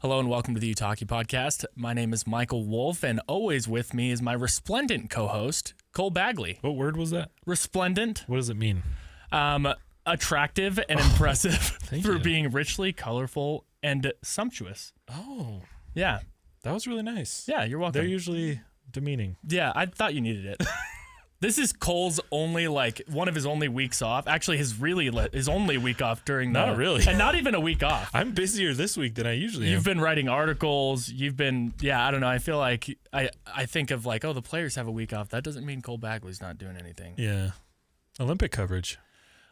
Hello and welcome to the Utah Podcast. My name is Michael Wolfe, and always with me is my resplendent co-host, Cole Bagley. What word was that? Resplendent. What does it mean? Attractive and impressive for you. being richly, colorful, and sumptuous. Oh, Yeah. that was really nice. Yeah, you're welcome. They're usually demeaning. Yeah, I thought you needed it. This is Cole's only, one of his only weeks off. Actually, his only week off during the... Not really. And not even a week off. I'm busier this week than I usually You've am. been writing articles. You've been, I don't know. I feel like I think of the players have a week off. That doesn't mean Cole Bagley's not doing anything. Yeah. Olympic coverage.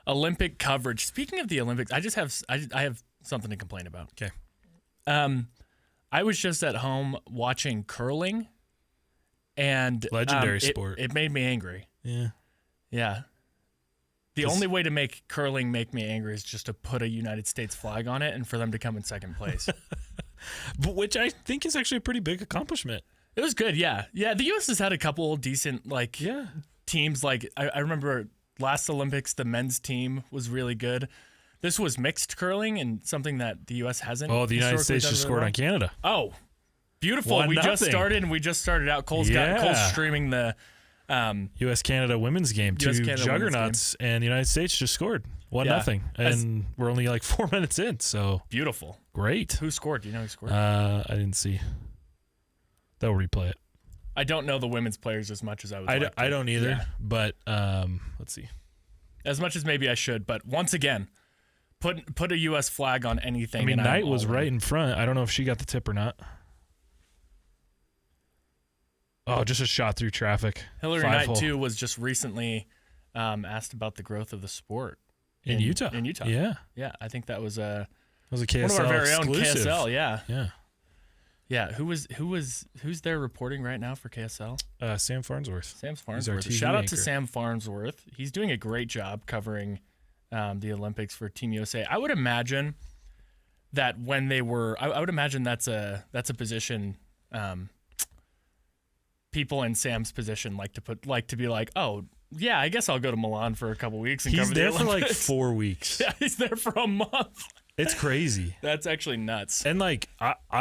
Olympic coverage. Speaking of the Olympics, I have something to complain about. Okay. I was just at home watching curling, and Legendary sport. It made me angry. Yeah. Yeah. The only way to make curling make me angry is just to put a United States flag on it and for them to come in second place. But which I think is actually a pretty big accomplishment. It was good, yeah. Yeah, the U.S. has had a couple decent teams. I remember last Olympics, the men's team was really good. This was mixed curling and something that the U.S. hasn't. Oh, the United States just scored on Canada. Oh, beautiful. 1-0. We just started out. Cole's streaming the U.S.-Canada women's game. Two juggernauts, and the United States just scored 1-0. And we're only 4 minutes in, so. Beautiful. Great. Who scored? Do you know who scored? I didn't see. They'll replay it. I don't know the women's players as much as I would like to. I don't either, but let's see. As much as maybe I should, but once again, put a U.S. flag on anything. I mean, Knight was right in front. I don't know if she got the tip or not. Oh, just a shot through traffic. Hillary Knight, too, was just recently asked about the growth of the sport. In Utah. In Utah. Yeah. Yeah, I think that was a KSL one of our very exclusive. own KSL, yeah. Yeah. Yeah, who's there reporting right now for KSL? Sam Farnsworth. Sam Farnsworth. Shout out to Sam Farnsworth. He's doing a great job covering the Olympics for Team USA. I would imagine that when they were, I would imagine that's a position. People in Sam's position like to be like, oh yeah, I guess I'll go to Milan for a couple weeks and cover the Olympics. He's there for 4 weeks. Yeah, he's there for a month. It's crazy. That's actually nuts. And I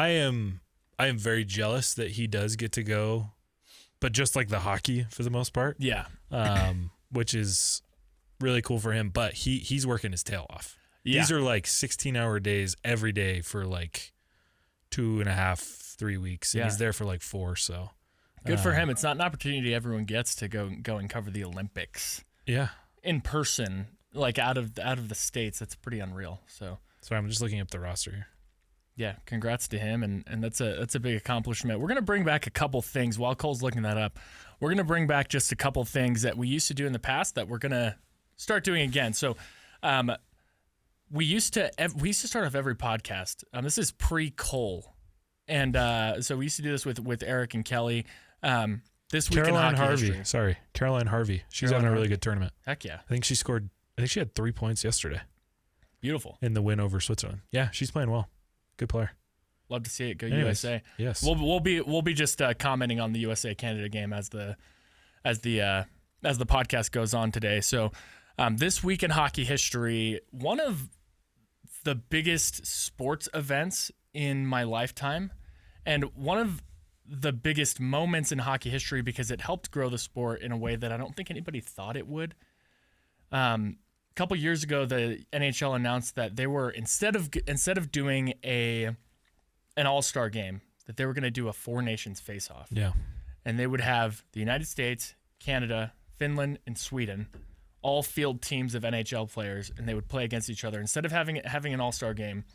am very jealous that he does get to go, but just the hockey for the most part. Yeah. Which is really cool for him, but he's working his tail off. Yeah. These are 16-hour days every day for 2.5, 3 weeks. And he's there for 4, so. Good for him. It's not an opportunity everyone gets to go and cover the Olympics. Yeah. In person, out of the States. That's pretty unreal. So I'm just looking up the roster here. Yeah, congrats to him, and that's a big accomplishment. We're gonna bring back a couple things while Cole's looking that up. We're gonna bring back just a couple things that we used to do in the past that we're gonna start doing again. So, we used to start off every podcast. This is pre-Cole, and so we used to do this with Eric and Kelly. This week in hockey history. Caroline Harvey. She's having a really good tournament. Heck yeah. I think she had 3 points yesterday. Beautiful. In the win over Switzerland. Yeah, she's playing well. Good player. Love to see it go. Anyways, USA. Yes. We'll be just commenting on the USA Canada game as the podcast goes on today. So this week in hockey history, one of the biggest sports events in my lifetime, and one of the biggest moments in hockey history because it helped grow the sport in a way that I don't think anybody thought it would. A couple years ago, the NHL announced that they were instead of doing an all-star game, that they were going to do a 4 nations face-off. Yeah, and they would have the United States, Canada, Finland, and Sweden all field teams of NHL players, and they would play against each other instead of having an all-star game.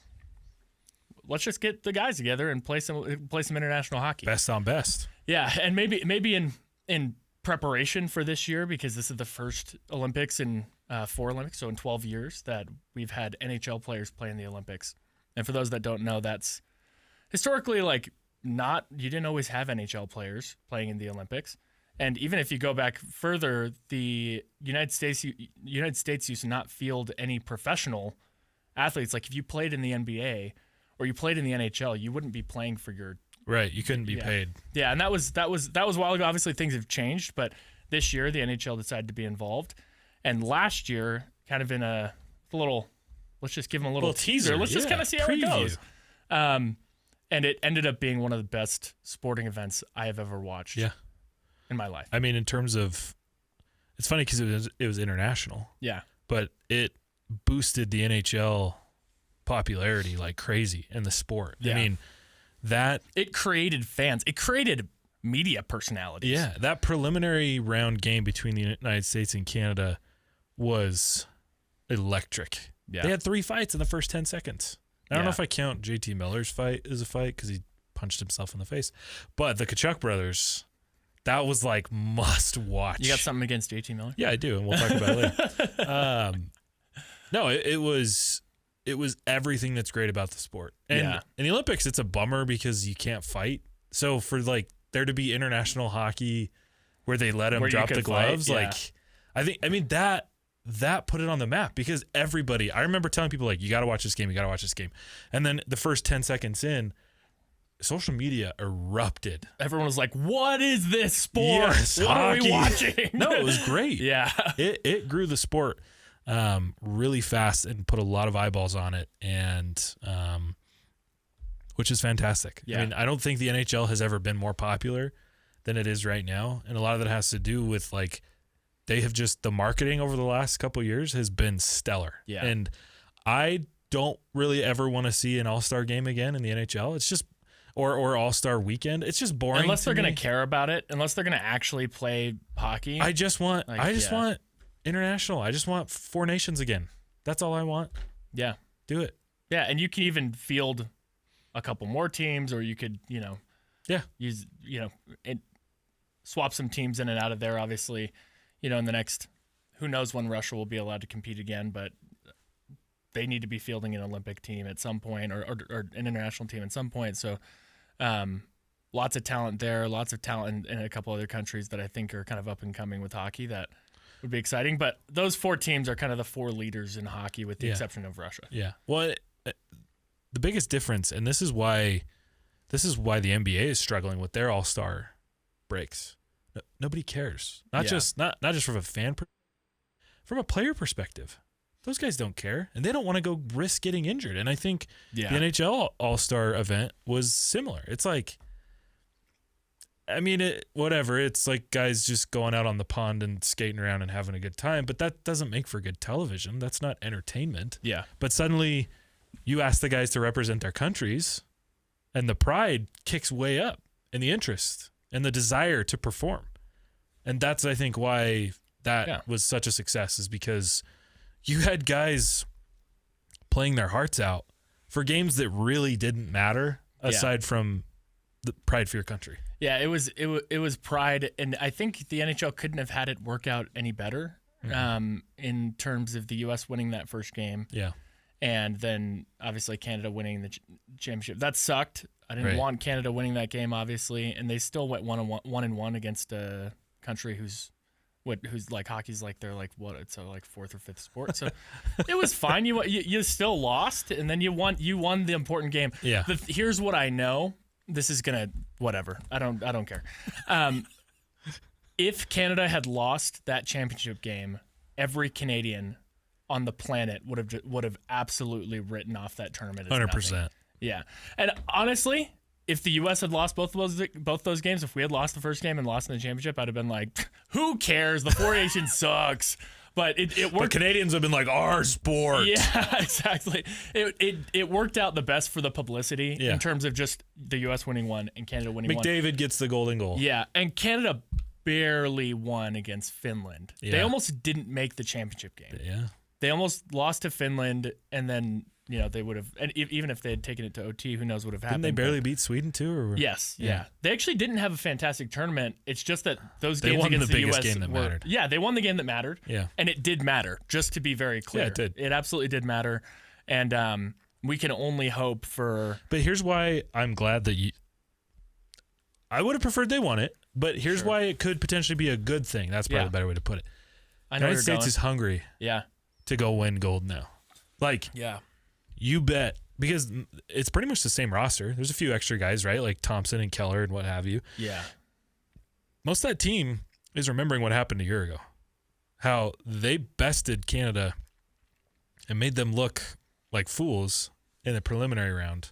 Let's just get the guys together and play some international hockey. Best on best. Yeah, and maybe in preparation for this year, because this is the first Olympics in 4 Olympics, so in 12 years that we've had NHL players play in the Olympics. And for those that don't know, that's historically you didn't always have NHL players playing in the Olympics. And even if you go back further, the United States used to not field any professional athletes. If you played in the NBA or you played in the NHL, you wouldn't be playing for your right. You couldn't be paid. Yeah, and that was a while ago. Obviously, things have changed, but this year the NHL decided to be involved. And last year, kind of in let's just give them a little teaser. Let's just kind of see how it goes. And it ended up being one of the best sporting events I have ever watched in my life. I mean, in terms of, it's funny because it was international. Yeah. But it boosted the NHL popularity like crazy in the sport. Yeah. I mean, it created fans. It created media personalities. Yeah, that preliminary round game between the United States and Canada was electric. Yeah. They had 3 fights in the first 10 seconds. I don't know if I count JT Miller's fight as a fight because he punched himself in the face. But the Tkachuk brothers, that was like must watch. You got something against JT Miller? Yeah, I do, and we'll talk about it later. No, it was everything that's great about the sport. And in the Olympics, it's a bummer because you can't fight. So for like there to be international hockey where they let him drop the gloves, like I mean that put it on the map because everybody, I remember telling people like, you got to watch this game. And then the first 10 seconds in, social media erupted. Everyone was like, what is this sport? Yes, what hockey. Are we watching? No, it was great. Yeah. It grew the sport really fast and put a lot of eyeballs on it, and which is fantastic. Yeah. I mean, I don't think the NHL has ever been more popular than it is right now. And a lot of that has to do with like, they have just, the marketing over the last couple of years has been stellar. Yeah. And I don't really ever want to see an all-star game again in the NHL. It's just, or all-star weekend. It's just boring. Unless they're going to care about it, unless they're going to actually play hockey. I just want international. I just want 4 nations again. That's all I want. Yeah. Do it. Yeah. And you can even field a couple more teams, or you could, use, and swap some teams in and out of there, obviously. In the next, who knows when Russia will be allowed to compete again, but they need to be fielding an Olympic team at some point or an international team at some point. So lots of talent there, lots of talent in a couple other countries that I think are kind of up and coming with hockey that would be exciting. But those 4 teams are kind of the 4 leaders in hockey with the exception of Russia. Yeah. Well, the biggest difference, and this is why the NBA is struggling with their all-star breaks. Nobody cares. Not just from a fan, from a player perspective. Those guys don't care, and they don't want to go risk getting injured. And I think the NHL All-Star event was similar. It's like, I mean, whatever. It's like guys just going out on the pond and skating around and having a good time, but that doesn't make for good television. That's not entertainment. Yeah. But suddenly, you ask the guys to represent their countries, and the pride kicks way up, and the interest and the desire to perform. And that's, I think, why that was such a success, is because you had guys playing their hearts out for games that really didn't matter aside from the pride for your country. Yeah, it was pride, and I think the NHL couldn't have had it work out any better in terms of the U.S. winning that first game. Yeah. And then, obviously, Canada winning the championship. That sucked. I didn't want Canada winning that game, obviously, and they still went 1-1 against a country who's like hockey's like they're like what, it's like 4th or 5th sport. So it was fine. You still lost, and then you won the important game. Yeah. Here's what I know. This is gonna whatever. I don't care. If Canada had lost that championship game, every Canadian on the planet would have absolutely written off that tournament as 100%. nothing. Yeah. And honestly, if the U.S. had lost both those games, if we had lost the first game and lost in the championship, I'd have been like, who cares? The 4 Nations sucks. But it worked. But Canadians have been like, our sport. Yeah, exactly. It worked out the best for the publicity in terms of just the U.S. winning one and Canada winning one. McDavid gets the golden goal. Yeah, and Canada barely won against Finland. Yeah. They almost didn't make the championship game. Yeah. They almost lost to Finland, and then they would have. And even if they had taken it to OT, who knows what would have happened? Didn't they barely beat Sweden too? Or? Yes, yeah. They actually didn't have a fantastic tournament. It's just that those games won against the the biggest US game that were, mattered. Yeah, they won the game that mattered. Yeah, and it did matter. Just to be very clear, yeah, it did. It absolutely did matter, and we can only hope for. But here's why I'm glad that I would have preferred they won it, but here's why it could potentially be a good thing. That's probably a better way to put it. I know United States is hungry. Yeah. To go win gold now. Like, you bet. Because it's pretty much the same roster. There's a few extra guys, right? Like Thompson and Keller and what have you. Yeah. Most of that team is remembering what happened a year ago. How they bested Canada and made them look like fools in the preliminary round.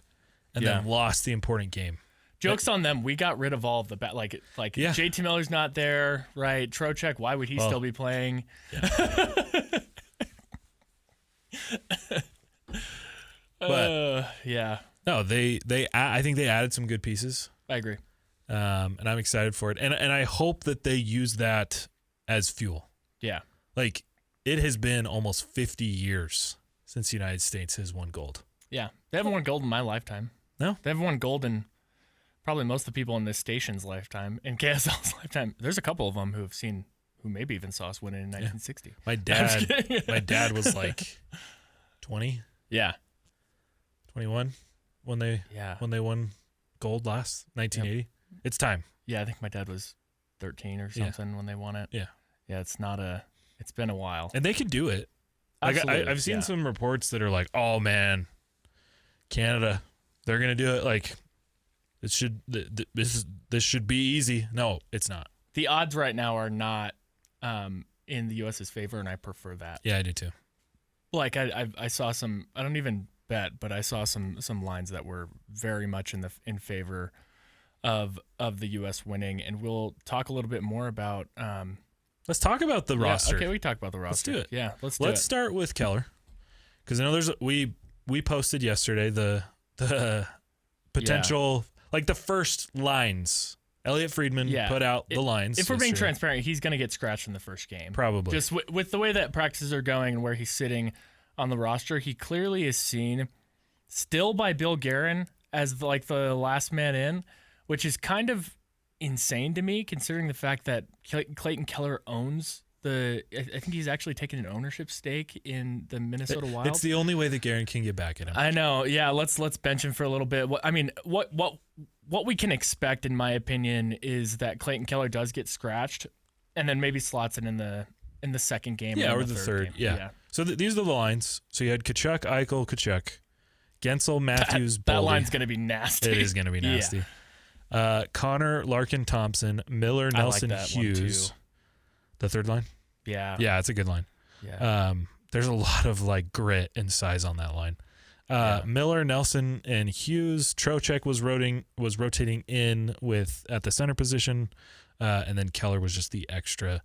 and then lost the important game. Joke's on them. We got rid of all of the JT Miller's not there, right? Trocheck, why would he still be playing? Yeah. But no, I think they added some good pieces. I agree. And I'm excited for it. And I hope that they use that as fuel. Yeah. Like, it has been almost 50 years since the United States has won gold. Yeah. They haven't won gold in my lifetime. No? They haven't won gold in probably most of the people in this station's lifetime. In KSL's lifetime, there's a couple of them who maybe even saw us win it in 1960. My dad was like 20. Yeah. 21 when they won gold last 1980. Yep. It's time. Yeah, I think my dad was 13 or something when they won it. Yeah. Yeah, it's been a while. And they can do it. Like I've seen some reports that are like, "Oh man, Canada, they're going to do it like this should be easy." No, it's not. The odds right now are not in the US's favor, and I prefer that. Yeah, I do too. Like I saw some, I don't even bet, but I saw some lines that were very much in favor of the US winning, and we'll talk a little bit more about let's talk about the roster. Okay, we talk about the roster. Let's do it. Yeah, let's start with Keller, because I know we posted yesterday the potential like the first lines. Elliot Friedman put out the lines. If we're being transparent, he's going to get scratched in the first game. Probably. Just with the way that practices are going and where he's sitting on the roster, he clearly is seen still by Bill Guerin as like the last man in, which is kind of insane to me considering the fact that Clayton Keller owns I think he's actually taken an ownership stake in the Minnesota Wild. It's the only way that Guerin can get back at him. I know. Yeah, let's bench him for a little bit. What we can expect, in my opinion, is that Clayton Keller does get scratched, and then maybe slots it in the second game. Yeah, or the third. Yeah. So these are the lines. So you had Tkachuk, Eichel, Tkachuk, Gensel, Matthews, that line's going to be nasty. It is going to be nasty. Yeah. Connor, Larkin, Thompson, Miller, Nelson, Hughes. The third line? Yeah. Yeah, it's a good line. Yeah. There's a lot of like grit and size on that line. Miller, Nelson, and Hughes. Trocheck was rotating in at the center position, and then Keller was just the extra.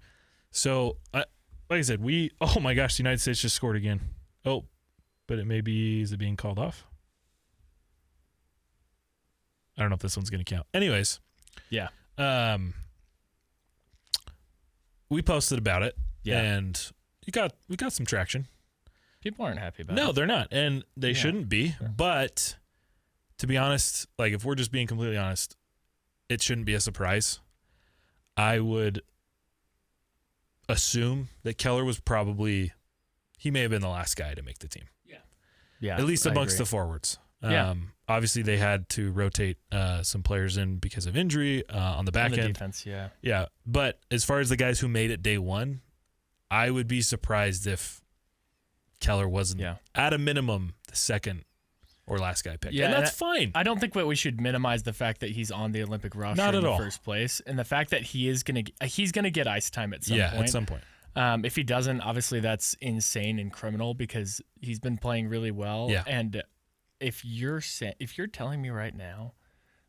So, like I said, oh my gosh, the United States just scored again. Oh, but is it being called off? I don't know if this one's going to count. Anyways. Yeah. We posted about it, and we got some traction. People aren't happy about it. No, they're not, and they shouldn't be. Sure. But to be honest, like if we're just being completely honest, it shouldn't be a surprise. I would assume that Keller was he may have been the last guy to make the team. Yeah. At least amongst the forwards. Obviously, they had to rotate some players in because of injury on the back end. Defense, yeah. Yeah, but as far as the guys who made it day one, I would be surprised if Keller wasn't, at a minimum, the second or last guy picked. Yeah, and that's fine. I don't think we should minimize the fact that he's on the Olympic roster in the first place, and the fact that he's gonna get ice time at some point. Yeah, at some point. If he doesn't, obviously that's insane and criminal because he's been playing really well. Yeah. And if you're telling me right now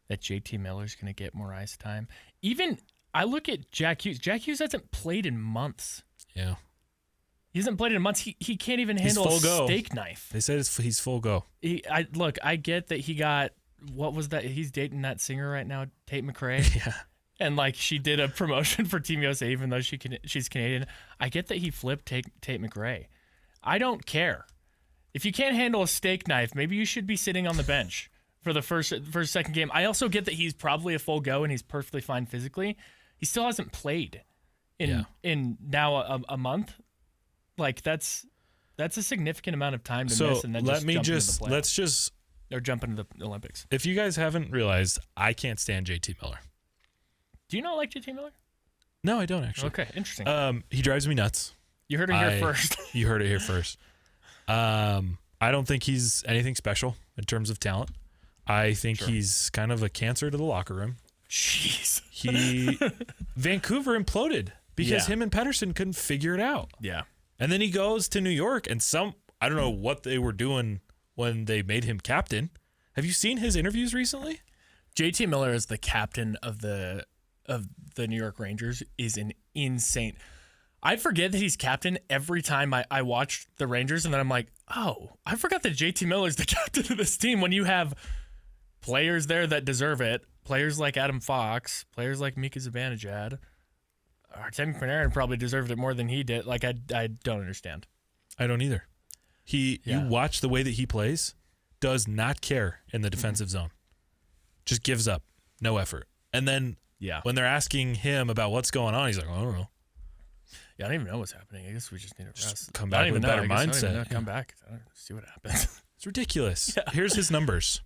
that JT Miller's going to get more ice time, even I look at Jack Hughes. Jack Hughes hasn't played in months. Yeah. He hasn't played in months. He can't even handle a steak knife. They said he's full go. I get that he got, what was that? He's dating that singer right now, Tate McRae. Yeah. And like she did a promotion for Team USA even though she's Canadian. I get that he flipped Tate McRae. I don't care. If you can't handle a steak knife, maybe you should be sitting on the bench for the second game. I also get that he's probably a full go and he's perfectly fine physically. He still hasn't played in now a month. Like that's a significant amount of time to miss, and then jump into the Olympics. If you guys haven't realized, I can't stand JT Miller. Do you not like JT Miller? No, I don't actually. Okay, interesting. He drives me nuts. You heard it here first. You heard it here first. I don't think he's anything special in terms of talent. I think he's kind of a cancer to the locker room. Jeez. Vancouver imploded because him and Pettersson couldn't figure it out. Yeah. And then he goes to New York and I don't know what they were doing when they made him captain. Have you seen his interviews recently? JT Miller as the captain of the New York Rangers is an insane. I forget that he's captain every time I watch the Rangers, and then I'm like, oh, I forgot that JT Miller's the captain of this team when you have players there that deserve it, players like Adam Fox, players like Mika Zibanejad. Artemi Panarin probably deserved it more than he did. Like, I don't understand. I don't either. You watch the way that he plays, does not care in the defensive zone. Just gives up. No effort. And then when they're asking him about what's going on, he's like, I don't know. Yeah, I don't even know what's happening. I guess we just need to rest. Come back with a better mindset. Come back. See what happens. It's ridiculous. Yeah. Here's his numbers.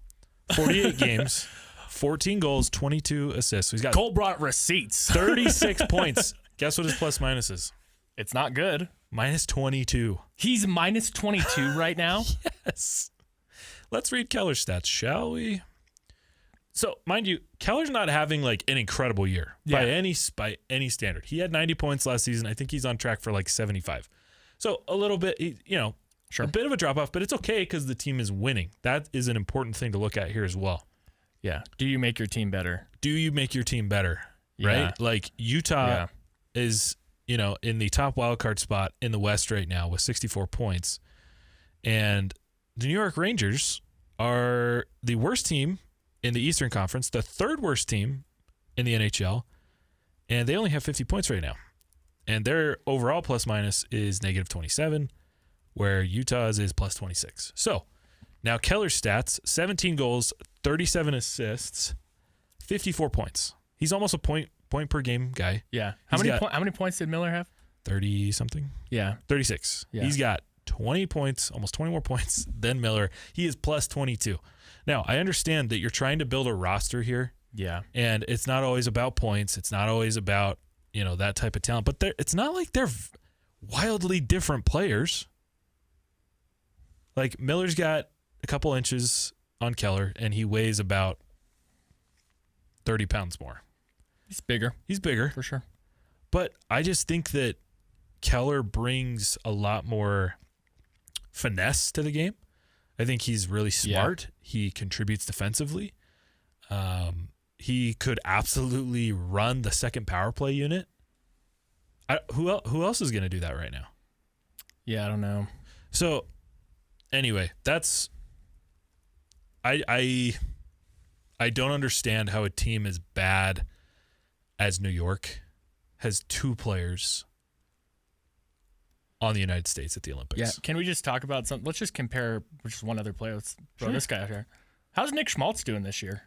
48 games, 14 goals, 22 assists. So he's got Cole brought receipts. 36 points. Guess what his plus minus is? It's not good. Minus 22. He's minus 22 right now? Yes. Let's read Keller's stats, shall we? So, mind you, Keller's not having like an incredible year by any standard. He had 90 points last season. I think he's on track for like 75. So, a little bit, a bit of a drop off, but it's okay because the team is winning. That is an important thing to look at here as well. Yeah. Do you make your team better? Right? Yeah. Like Utah is, in the top wildcard spot in the West right now with 64 points. And the New York Rangers are the worst team in the Eastern Conference, the third worst team in the NHL, and they only have 50 points right now. And their overall plus minus is negative 27, where Utah's is plus 26. So now Keller's stats, 17 goals, 37 assists, 54 points. He's almost a point per game guy. Yeah. How many points did Miller have? 30 something. Yeah. 36. Yeah. He's got 20 points, almost 20 more points than Miller. He is plus 22. Now, I understand that you're trying to build a roster here. Yeah. And it's not always about points. It's not always about, that type of talent. But it's not like they're wildly different players. Like, Miller's got a couple inches on Keller, and he weighs about 30 pounds more. He's bigger. For sure. But I just think that Keller brings a lot more finesse to the game. I think he's really smart. Yeah. He contributes defensively. He could absolutely run the second power play unit. Who else is going to do that right now? Yeah, I don't know. So, anyway, that's I don't understand how a team as bad as New York has two players on the United States at the Olympics. Yeah, can we just talk about something? Let's just compare just one other player. Let's throw this guy out here. How's Nick Schmaltz doing this year?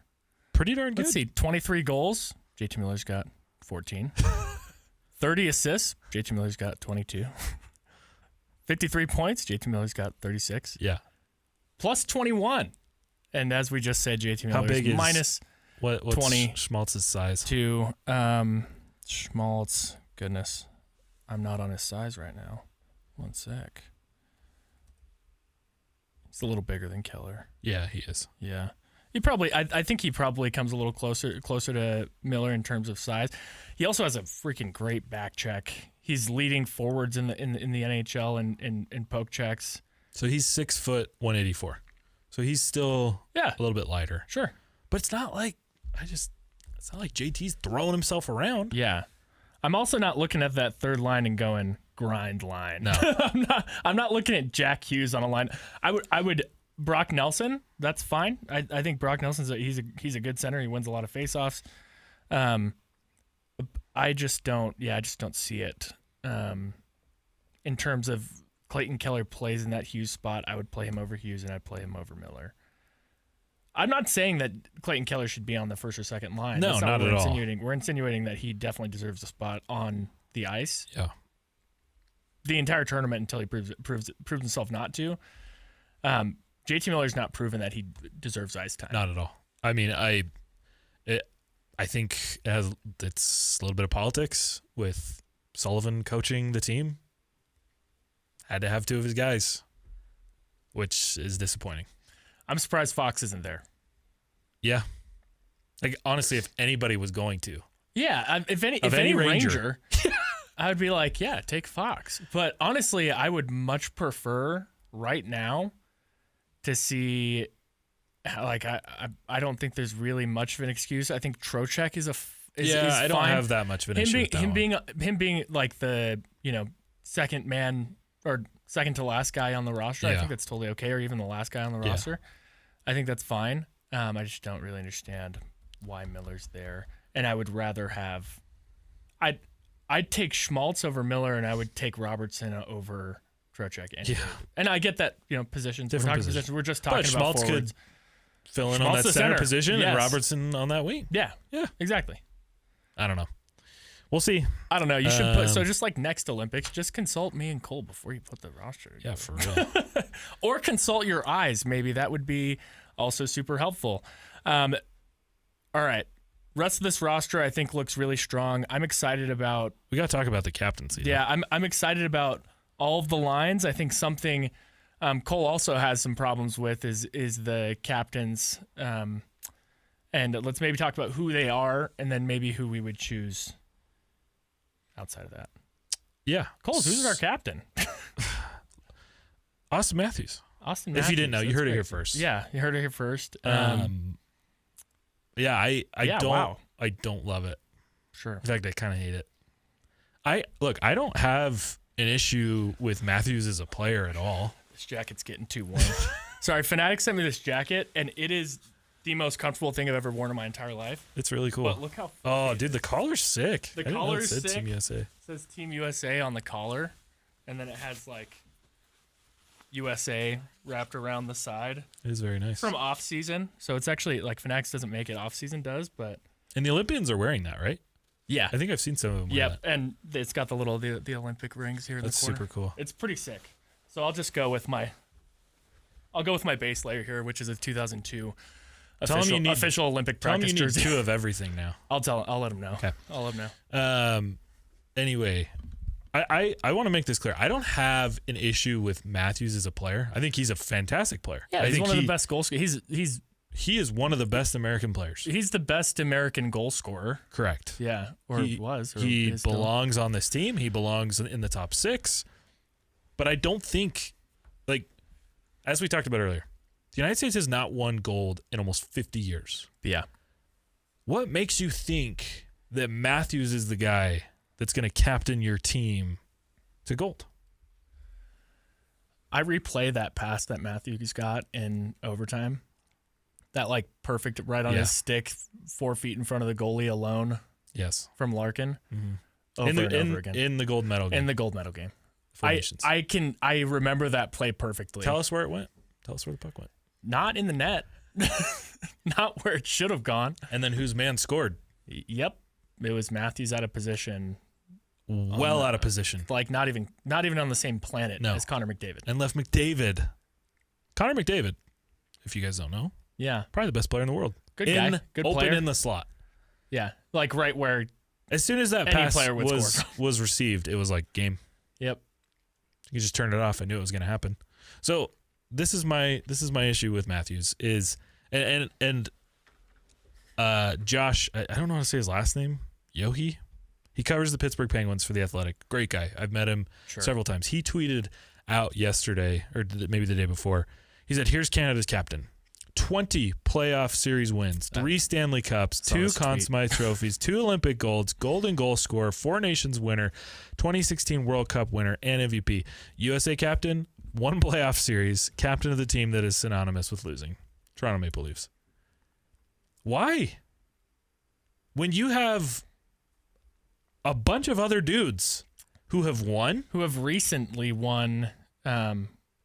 Pretty darn good. Let's see, 23 goals. JT Miller's got 14. 30 assists. JT Miller's got 22. 53 points. JT Miller's got 36. Yeah. Plus 21. And as we just said, JT Miller's how big is minus what's 20. Schmaltz's size? Schmaltz, goodness. I'm not on his size right now. One sec. He's a little bigger than Keller. Yeah, he is. Yeah. I think he probably comes a little closer to Miller in terms of size. He also has a freaking great back check. He's leading forwards in the NHL in poke checks. So he's 6 foot 184. So he's still a little bit lighter. Sure. But it's not like JT's throwing himself around. Yeah. I'm also not looking at that third line and going grind line. No. I'm not looking at Jack Hughes on a line. I would Brock Nelson, that's fine. I think Brock Nelson's he's a good center. He wins a lot of faceoffs. I just don't see it. In terms of Clayton Keller plays in that Hughes spot, I would play him over Hughes and I'd play him over Miller. I'm not saying that Clayton Keller should be on the first or second line. No, That's not at all. We're insinuating that he definitely deserves a spot on the ice. Yeah. The entire tournament until he proves himself not to. JT Miller's not proven that he deserves ice time. Not at all. I mean, I think it's a little bit of politics with Sullivan coaching the team. Had to have two of his guys, which is disappointing. I'm surprised Fox isn't there. Yeah. Like, honestly, if anybody was going to. Yeah, if any Ranger, I would be like, yeah, take Fox. But honestly, I would much prefer right now to see like I don't think there's really much of an excuse. I think Trocheck is I don't fine. have that much of an issue with that one. Him being like the second man or second to last guy on the roster. I think that's totally okay, or even the last guy on the roster. I think that's fine. I just don't really understand why Miller's there, and I would rather have. I'd take Schmaltz over Miller, and I would take Robertson over Trocheck. And I get that positions. Different positions. We're just talking but about Schmaltz forwards. could fill in on that center position, yes. and Robertson on that wing. Yeah, exactly. I don't know. We'll see. I don't know. You should put just like next Olympics, just consult me and Cole before you put the roster together. Yeah, for real. Or consult your eyes. Maybe that would be also super helpful. All right. Rest of this roster, I think, looks really strong. I'm excited about. We got to talk about the captaincy. Yeah, I'm excited about all of the lines. I think something Cole also has some problems with is the captains. And let's maybe talk about who they are, and then maybe who we would choose outside of that. Yeah, Cole, who's our captain? Auston Matthews. Auston Matthews. If you didn't know, you heard it here great. first. Yeah, you heard it here first. Yeah, I don't wow. I don't love it. Sure. In fact, I kind of hate it. I don't have an issue with Matthews as a player at all. This jacket's getting too warm. Sorry, Fanatics sent me this jacket, and it is the most comfortable thing I've ever worn in my entire life. It's really cool. But look how. Oh, dude, the collar's sick. The collar's sick. Team USA. It says Team USA on the collar, and then it has like USA wrapped around the side. It is very nice. From off season, so it's actually like Fanatics doesn't make it. Off season does, but. And the Olympians are wearing that, right? Yeah, I think I've seen some of them. Yep, and it's got the Olympic rings here in That's the corner. super cool. It's pretty sick. So I'll just go with my. I'll go with my base layer here, which is a 2002 official Olympic practice jersey. You need two of everything now. I'll let him know. Okay. I'll let him know. Anyway, I want to make this clear. I don't have an issue with Matthews as a player. I think he's a fantastic player. Yeah, he's one of the best goal scorers. He is one of the best American players. He's the best American goal scorer. Correct. Yeah, he belongs on this team. He belongs in the top 6. But I don't think, like, as we talked about earlier, the United States has not won gold in almost 50 years. Yeah. What makes you think that Matthews is the guy that's going to captain your team to gold? I replay that pass that Matthews got in overtime. That like perfect right on his stick, 4 feet in front of the goalie alone. Yes. From Larkin. Mm-hmm. Over and over again. In the gold medal game. In the gold medal game. I remember that play perfectly. Tell us where it went. Tell us where the puck went. Not in the net. Not where it should have gone. And then whose man scored? Yep. It was Matthews out of position. Well out of position. Like not even on the same planet as Connor McDavid. And left McDavid. Connor McDavid, if you guys don't know. Yeah. Probably the best player in the world. Good guy. Good player. Open in the slot. Yeah. Like right where as soon as that pass was received, it was like game. Yep. You just turned it off. I knew it was going to happen. So this is my issue with Matthews is and Josh, I don't know how to say his last name. Yohe. He covers the Pittsburgh Penguins for The Athletic. Great guy. I've met him several times. He tweeted out yesterday, or maybe the day before. He said, "Here's Canada's captain. 20 playoff series wins, 3 Stanley Cups, 2 Conn Smythe trophies, 2 Olympic golds, golden goal scorer, 4 Nations winner, 2016 World Cup winner, and MVP. USA captain, 1 playoff series, captain of the team that is synonymous with losing. Toronto Maple Leafs." Why? When you have a bunch of other dudes who have won, who have recently won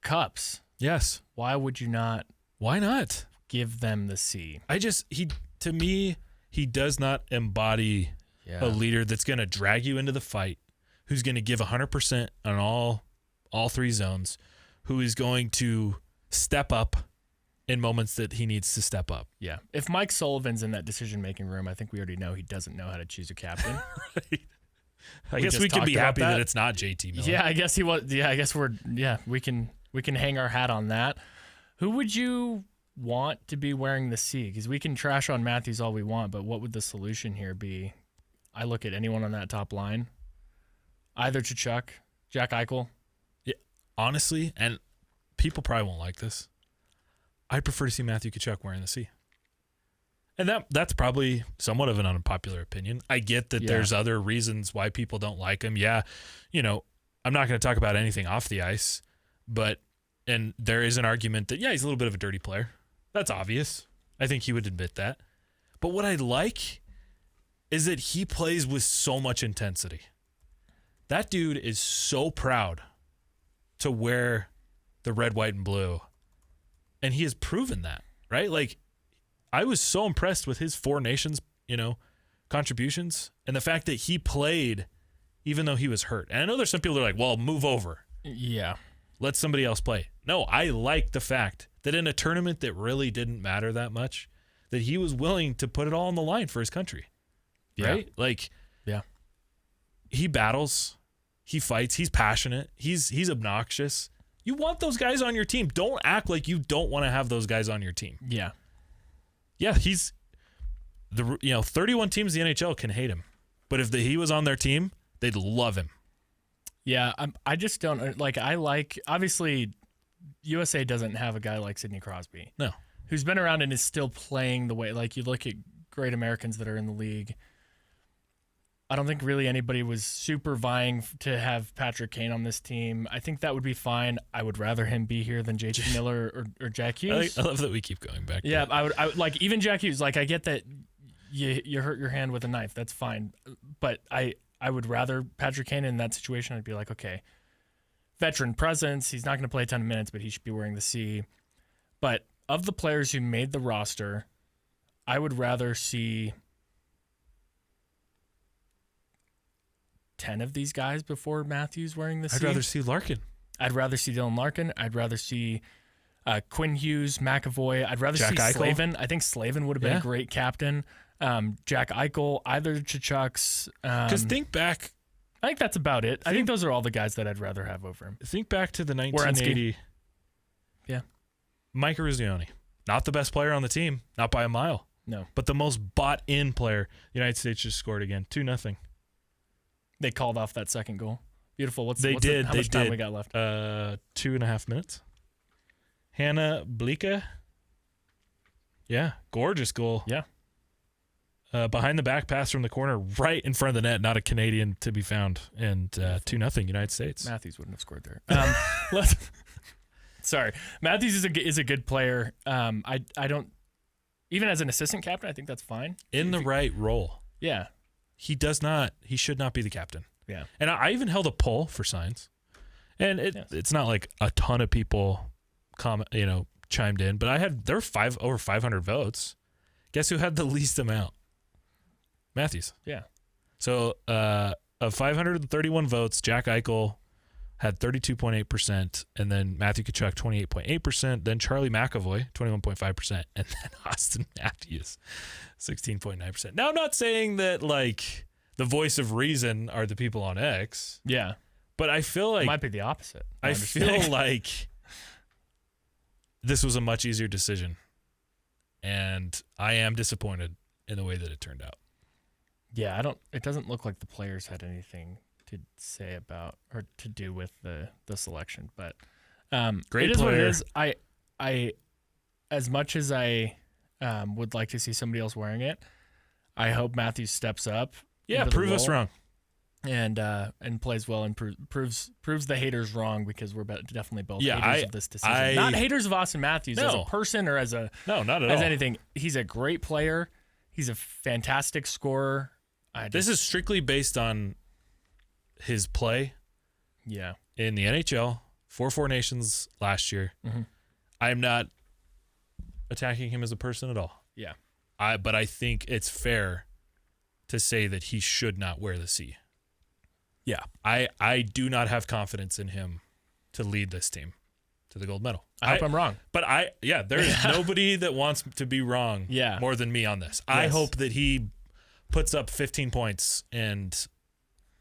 cups. Yes. Why would you not? Why not give them the C? To me, he does not embody a leader that's going to drag you into the fight, who's going to give 100% on all 3 zones, who is going to step up in moments that he needs to step up. Yeah. If Mike Sullivan's in that decision-making room, I think we already know he doesn't know how to choose a captain. Right. I guess we can be happy that it's not JT Miller. Yeah, I guess he was. Yeah, I guess we can hang our hat on that. Who would you want to be wearing the C? Because we can trash on Matthews all we want, but what would the solution here be? I look at anyone on that top line. Either Tkachuk, Jack Eichel. Yeah, honestly, and people probably won't like this. I prefer to see Matthew Tkachuk wearing the C. And that's probably somewhat of an unpopular opinion. I get that there's other reasons why people don't like him. Yeah, I'm not going to talk about anything off the ice, and there is an argument that, he's a little bit of a dirty player. That's obvious. I think he would admit that. But what I like is that he plays with so much intensity. That dude is so proud to wear the red, white, and blue. And he has proven that, right? Like, I was so impressed with his Four Nations, contributions, and the fact that he played even though he was hurt. And I know there's some people that are like, well, move over. Yeah. Let somebody else play. No, I like the fact that in a tournament that really didn't matter that much, that he was willing to put it all on the line for his country. Right? Like, he battles, he fights, he's passionate, he's obnoxious. You want those guys on your team. Don't act like you don't want to have those guys on your team. Yeah. Yeah, he's 31 teams in the NHL can hate him. But if he was on their team, they'd love him. Yeah, I just don't obviously USA doesn't have a guy like Sidney Crosby. No. Who's been around and is still playing the way, like you look at great Americans that are in the league. I don't think really anybody was super vying to have Patrick Kane on this team. I think that would be fine. I would rather him be here than JT Miller or Jack Hughes. I love that we keep going back. Yeah, I would like even Jack Hughes. Like, I get that you hurt your hand with a knife. That's fine. But I would rather Patrick Kane in that situation. I'd be like, okay, veteran presence. He's not going to play a ton of minutes, but he should be wearing the C. But of the players who made the roster, I would rather see 10 of these guys before Matthews wearing the C. I'd rather see Larkin. I'd rather see Dylan Larkin. I'd rather see Quinn Hughes, McAvoy. I'd rather Jack see Eichel. Slavin. I think Slavin would have been a great captain. Jack Eichel, either Tkachuk's. Because think back. I think that's about it. I think those are all the guys that I'd rather have over him. Think back to the 1980. Yeah. Mike Eruzione. Not the best player on the team. Not by a mile. No. But the most bought-in player. The United States just scored again. 2-0. They called off that second goal. Beautiful. How much time we got left? 2.5 minutes. Hannah Blika. Yeah, gorgeous goal. Yeah. Behind the back pass from the corner, right in front of the net. Not a Canadian to be found. And 2-0 United States. Matthews wouldn't have scored there. Sorry, Matthews is a good player. I don't, even as an assistant captain, I think that's fine. In the right role. Yeah. He should not be the captain. Yeah. And I even held a poll for Signs. And it's not like a ton of people chimed in, but there were over 500 votes. Guess who had the least amount? Matthews. Yeah. So of 531 votes, Jack Eichel had 32.8%, and then Matthew Tkachuk 28.8%, then Charlie McAvoy 21.5%, and then Auston Matthews 16.9%. Now, I'm not saying that like the voice of reason are the people on X. Yeah. But I feel like it might be the opposite. I feel like this was a much easier decision, and I am disappointed in the way that it turned out. Yeah, it doesn't look like the players had anything to say about or to do with the selection, but great it is player. what it is. I as much as I would like to see somebody else wearing it, I hope Matthews steps up. Yeah, prove us wrong. And plays well and proves the haters wrong, because we're definitely both haters of this decision. Not haters of Auston Matthews as a person or as not at all. Anything. He's a great player. He's a fantastic scorer. This is strictly based on his play. Yeah. In the NHL for Four Nations last year. Mm-hmm. I'm not attacking him as a person at all. Yeah. But I think it's fair to say that he should not wear the C. Yeah. I do not have confidence in him to lead this team to the gold medal. I hope I'm wrong. But there is nobody that wants to be wrong more than me on this. Yes. I hope that he puts up 15 points and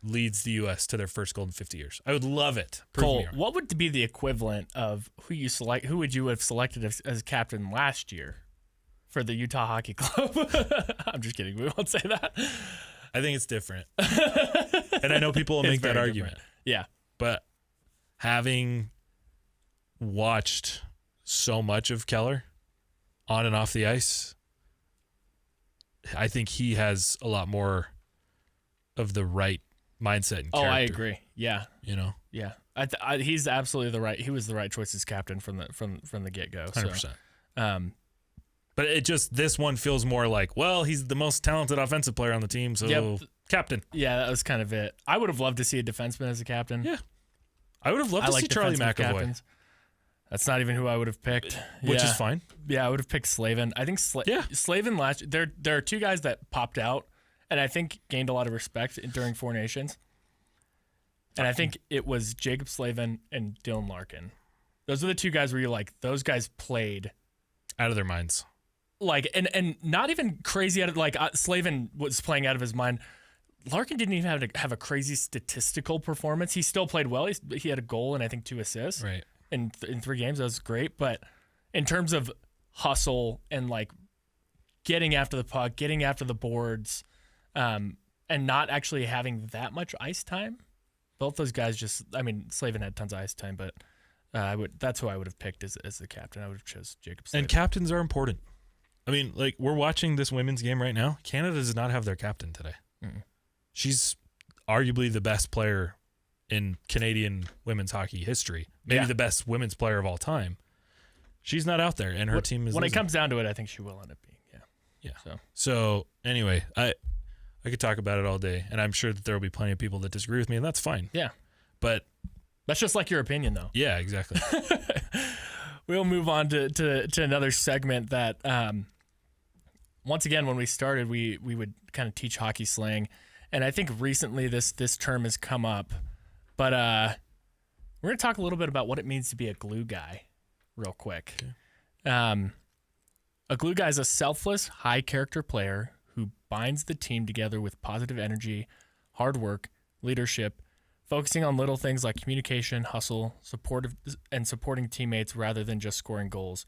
leads the U.S. to their first gold in 50 years. I would love it. Cole, what would be the equivalent of who would you have selected as captain last year for the Utah Hockey Club? I'm just kidding. We won't say that. I think it's different. And I know people will make that argument. Different. Yeah. But having watched so much of Keller on and off the ice, I think he has a lot more of the right mindset and character. Oh, I agree. Yeah. You know? Yeah. He's absolutely the right. He was the right choice as captain from the get go. 100%. So, but it just, this one feels more like, well, he's the most talented offensive player on the team, so captain. Yeah, that was kind of it. I would have loved to see a defenseman as a captain. Yeah. I would have loved to see Charlie McAvoy. Captains. That's not even who I would have picked. Which is fine. Yeah, I would have picked Slavin. I think Slavin last year, there are two guys that popped out and I think gained a lot of respect during Four Nations. And I think it was Jacob Slavin and Dylan Larkin. Those are the two guys where you're like, those guys played out of their minds. Like, and not even crazy out of, like, Slavin was playing out of his mind. Larkin didn't even have a crazy statistical performance. He still played well. He had a goal and I think 2 assists. Right. In 3 games. That was great. But in terms of hustle and, like, getting after the puck, getting after the boards, and not actually having that much ice time, both those guys Slavin had tons of ice time, but that's who I would have picked as the captain. I would have chose Jacob Slavin. And captains are important. I mean, like, we're watching this women's game right now. Canada does not have their captain today. Mm-mm. She's arguably the best player in Canadian women's hockey history. Maybe the best women's player of all time. She's not out there, and her team is when losing. It comes down to it, I think she will end up being. Yeah. So anyway, I could talk about it all day, and I'm sure that there will be plenty of people that disagree with me, and that's fine. Yeah. But that's just like your opinion, though. Yeah, exactly. We'll move on to another segment that, once again, when we started, we would kind of teach hockey slang, and I think recently this term has come up, but we're going to talk a little bit about what it means to be a glue guy real quick. Okay. A glue guy is a selfless, high-character player who binds the team together with positive energy, hard work, leadership, focusing on little things like communication, hustle, supporting teammates rather than just scoring goals,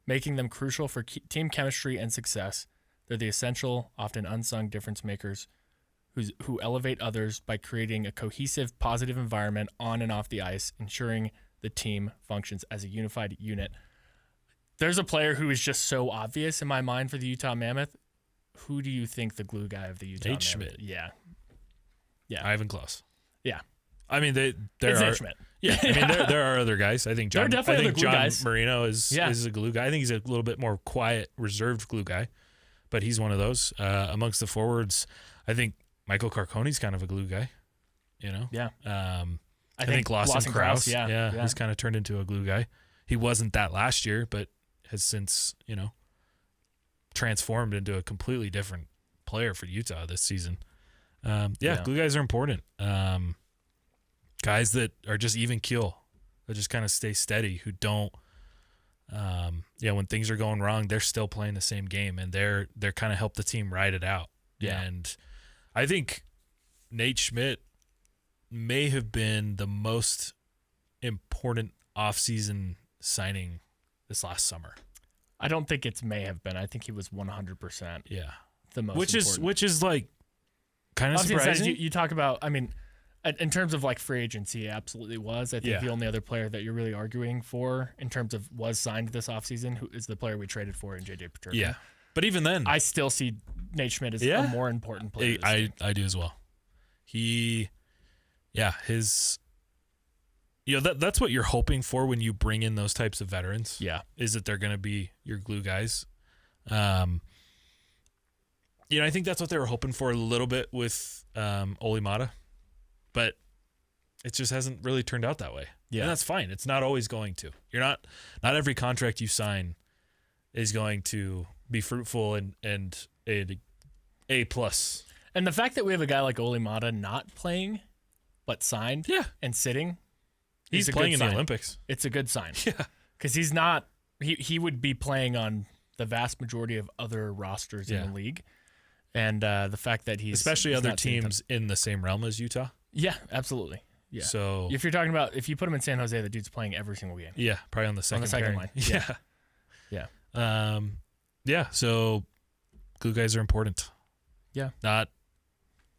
making them crucial for team chemistry and success. They're the essential, often unsung difference makers who elevate others by creating a cohesive, positive environment on and off the ice, ensuring the team functions as a unified unit. There's a player who is just so obvious in my mind for the Utah Mammoth. Who do you think the glue guy of the Utah Mammoth? Schmidt. Yeah. Ivan Klaus. Yeah. I mean, there are. Schmidt. Yeah, I mean, there are other guys. I think John guys. Marino is a glue guy. I think he's a little bit more quiet, reserved glue guy, but he's one of those. Amongst the forwards, I think Michael Carcone's kind of a glue guy. You know. Yeah. I think Lawson Krause. Yeah. He's kind of turned into a glue guy. He wasn't that last year, but has since, transformed into a completely different player for Utah this season. Glue guys are important. Guys that are just even keel, that just kind of stay steady, who don't, when things are going wrong, they're still playing the same game, and they're kind of help the team ride it out. Yeah. And I think Nate Schmidt may have been the most important offseason signing this last summer. I don't think it's may have been. I think he was 100%. Yeah. The most which is like kind of surprising. You talk about, I mean, in terms of like free agency, it absolutely was. I think the only other player that you're really arguing for in terms of was signed this offseason who is the player we traded for in JJ Peterka. Yeah. But even then, I still see Nate Schmidt as a more important player. I do as well. That's what you're hoping for when you bring in those types of veterans. Yeah. Is that they're going to be your glue guys. I think that's what they were hoping for a little bit with Olli Maatta, but it just hasn't really turned out that way. Yeah. And that's fine. It's not always going to. Not every contract you sign is going to be fruitful and A plus. And the fact that we have a guy like Olli Maatta not playing, but signed and sitting. He's playing in the Olympics. It's a good sign. Yeah. Because he's not, he would be playing on the vast majority of other rosters in the league. And the fact that especially other teams in the same realm as Utah. Yeah, absolutely. Yeah. So if you're talking about, if you put him in San Jose, the dude's playing every single game. Yeah, probably on the second line. Yeah. So glue guys are important. Yeah.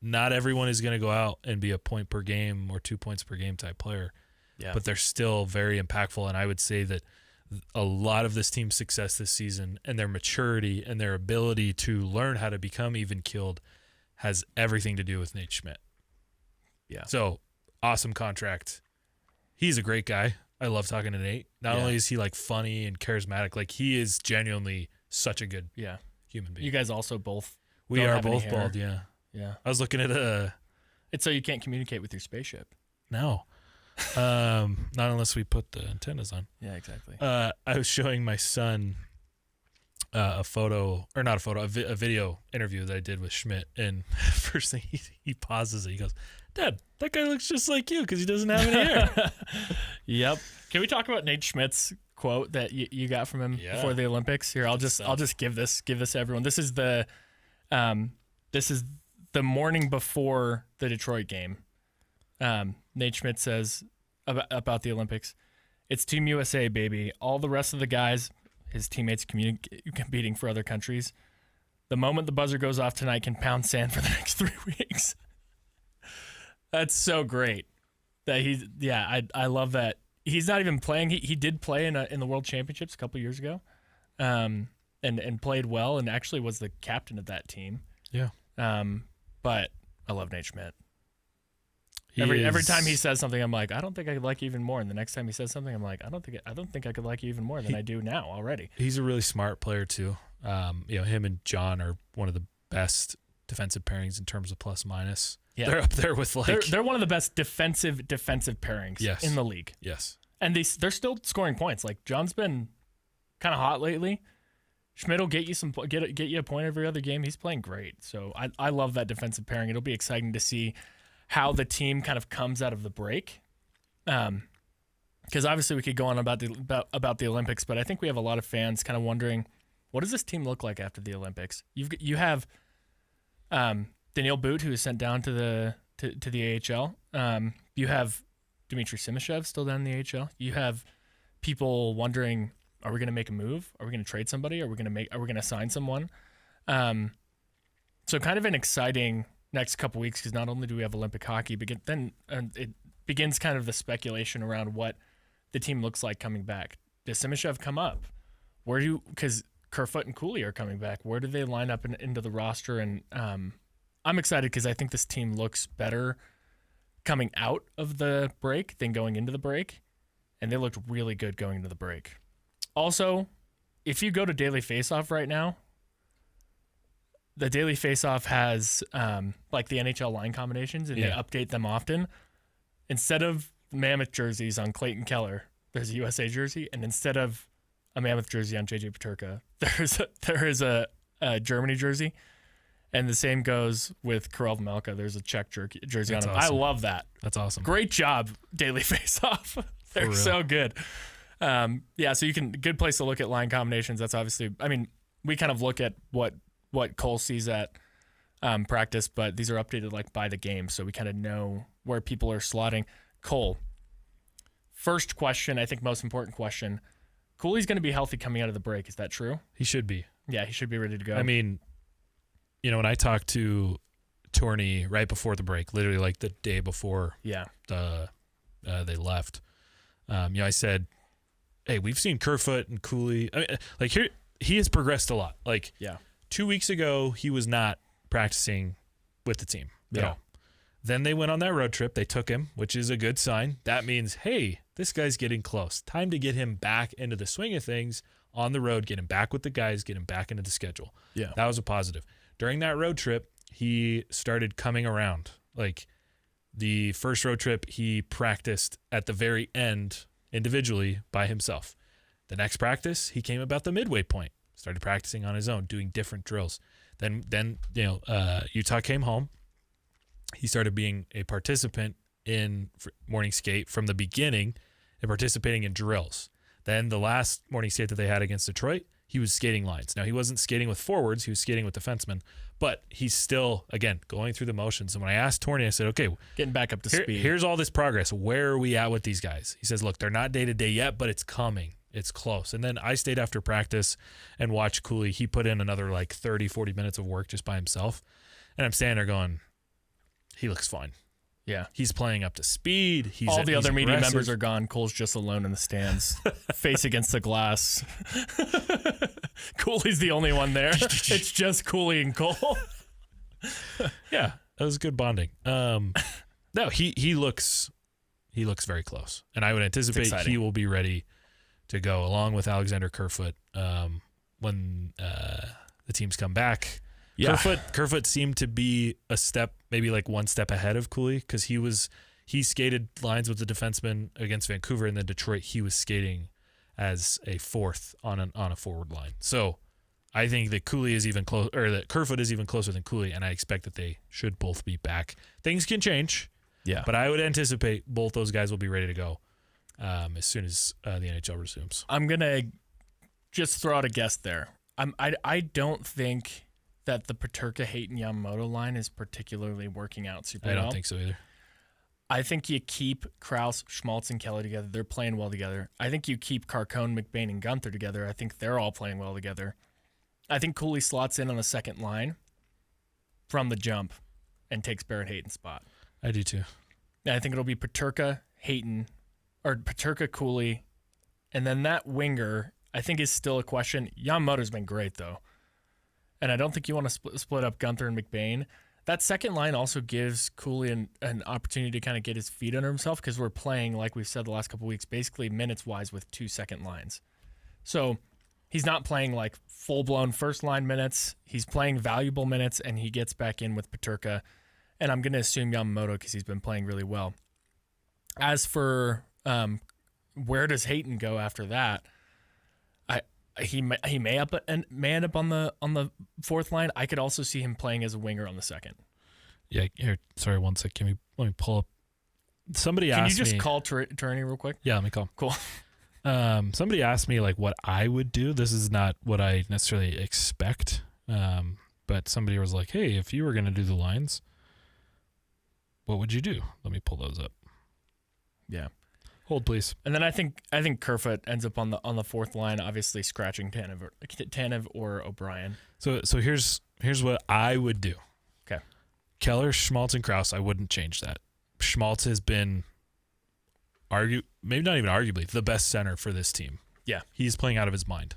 Not everyone is going to go out and be a point per game or 2 points per game type player. Yeah. But they're still very impactful, and I would say that a lot of this team's success this season and their maturity and their ability to learn how to become even-keeled has everything to do with Nate Schmidt. Yeah. So, awesome contract. He's a great guy. I love talking to Nate. Not only is he like funny and charismatic, like he is genuinely such a good human being. You guys also both. We don't are have any both hair. bald, yeah. Yeah. I was looking at It's so you can't communicate with your spaceship. No. Not unless we put the antennas on. Yeah, exactly. I was showing my son a video interview that I did with Schmidt, and first thing he pauses it. He goes, "Dad, that guy looks just like you because he doesn't have any hair." Yep. Can we talk about Nate Schmidt's quote that you got from him before the Olympics? Here, I'll just give this to everyone. This is the morning before the Detroit game. Nate Schmidt says about the Olympics, "It's Team USA, baby. All the rest of the guys, his teammates competing for other countries. The moment the buzzer goes off tonight can pound sand for the next 3 weeks." That's so great. That I love that. He's not even playing. He did play in the World Championships a couple years ago, and played well, and actually was the captain of that team. Yeah. But I love Nate Schmidt. Every time he says something, I'm like, I don't think I could like you even more. And the next time he says something, I'm like, I don't think I could like you even more than I do now already. He's a really smart player too. Him and John are one of the best defensive pairings in terms of plus minus. Yeah. They're up there with they're one of the best defensive pairings in the league. Yes. And they're still scoring points. Like John's been kind of hot lately. Schmidt will get you a point every other game. He's playing great. So I love that defensive pairing. It'll be exciting to see how the team kind of comes out of the break. Because obviously we could go on about the Olympics, but I think we have a lot of fans kind of wondering, what does this team look like after the Olympics? You have Daniil Boot, who is sent down to the AHL. You have Dmitry Simashev still down in the AHL. You have people wondering, are we going to make a move? Are we going to trade somebody? Are we going to sign someone? So kind of an exciting next couple weeks, because not only do we have Olympic hockey, but then it begins kind of the speculation around what the team looks like coming back. Does Simashev come up? Because Kerfoot and Cooley are coming back. Where do they line up into the roster? And I'm excited because I think this team looks better coming out of the break than going into the break, and they looked really good going into the break. Also, if you go to Daily Faceoff right now, the Daily Faceoff has like the NHL line combinations, and they update them often. Instead of Mammoth jerseys on Clayton Keller, there's a USA jersey, and instead of a Mammoth jersey on JJ Peterka, there is a Germany jersey, and the same goes with Karel Vmelka. There's a Czech jersey on him. Awesome. I love that. That's awesome. Great job, Daily Faceoff. They're so good. So you can good place to look at line combinations. That's obviously, I mean, we kind of look at what Cole sees at practice, but these are updated like by the game, so we kind of know where people are slotting. Cole, first question, I think most important question. Cooley's going to be healthy coming out of the break. Is that true? He should be. Yeah, he should be ready to go. I mean, when I talked to Torney right before the break, literally like the day before they left, I said, hey, we've seen Kerfoot and Cooley. I mean, he has progressed a lot. 2 weeks ago, he was not practicing with the team at all. Then they went on that road trip. They took him, which is a good sign. That means, hey, this guy's getting close. Time to get him back into the swing of things on the road, get him back with the guys, get him back into the schedule. Yeah. That was a positive. During that road trip, he started coming around. Like the first road trip, he practiced at the very end individually by himself. The next practice, he came about the midway point, started practicing on his own, doing different drills. Then Utah came home. He started being a participant in morning skate from the beginning and participating in drills. Then the last morning skate that they had against Detroit, he was skating lines. Now, he wasn't skating with forwards. He was skating with defensemen. But he's still, again, going through the motions. And when I asked Torney, I said, okay, getting back up to speed. Here's all this progress. Where are we at with these guys? He says, look, they're not day-to-day yet, but it's coming. It's close. And then I stayed after practice and watched Cooley. He put in another 30, 40 minutes of work just by himself. And I'm standing there going, he looks fine. Yeah. He's playing up to speed. All the other media aggressive. members are gone. Cole's just alone in the stands, face against the glass. Cooley's the only one there. It's just Cooley and Cole. Yeah, that was good bonding. No, he looks very close, and I would anticipate he will be ready to go along with Alexander Kerfoot when the teams come back. Yeah. Kerfoot seemed to be maybe like one step ahead of Cooley because he skated lines with the defenseman against Vancouver, and then Detroit he was skating as a fourth on a forward line. So I think that Cooley is even close, or that Kerfoot is even closer than Cooley, and I expect that they should both be back. Things can change, but I would anticipate both those guys will be ready to go as soon as the NHL resumes. I'm gonna just throw out a guess there. I don't think that the Peterka, Hayton, Yamamoto line is particularly working out super well. I don't think so either. I think you keep Krause, Schmaltz, and Keller together. They're playing well together. I think you keep Carcone, McBain, and Gunther together. I think they're all playing well together. I think Cooley slots in on the second line from the jump and takes Barrett Hayton's spot. I do too. And I think it'll be Peterka, Hayton, or Peterka, Cooley, and then that winger I think is still a question. Yamamoto's been great though. And I don't think you want to split up Gunther and McBain. That second line also gives Cooley an opportunity to kind of get his feet under himself because we're playing, like we've said the last couple of weeks, basically minutes-wise with 2 second lines. So he's not playing like full-blown first-line minutes. He's playing valuable minutes, and he gets back in with Peterka. And I'm going to assume Yamamoto because he's been playing really well. As for where does Hayton go after that, he may end up on the fourth line. I could also see him playing as a winger on the second. Yeah, here. Sorry, one sec. Let me pull up. Somebody asked me. Can you just call Tourney real quick? Yeah, let me call. Cool. Somebody asked me like what I would do. This is not what I necessarily expect. But somebody was like, "Hey, if you were going to do the lines, what would you do?" Let me pull those up. Yeah. Hold, please. And then I think Kerfoot ends up on the fourth line, obviously scratching Tanev or O'Brien. So here's what I would do. Okay. Keller, Schmaltz, and Krause, I wouldn't change that. Schmaltz has been maybe not even arguably the best center for this team. Yeah. He's playing out of his mind.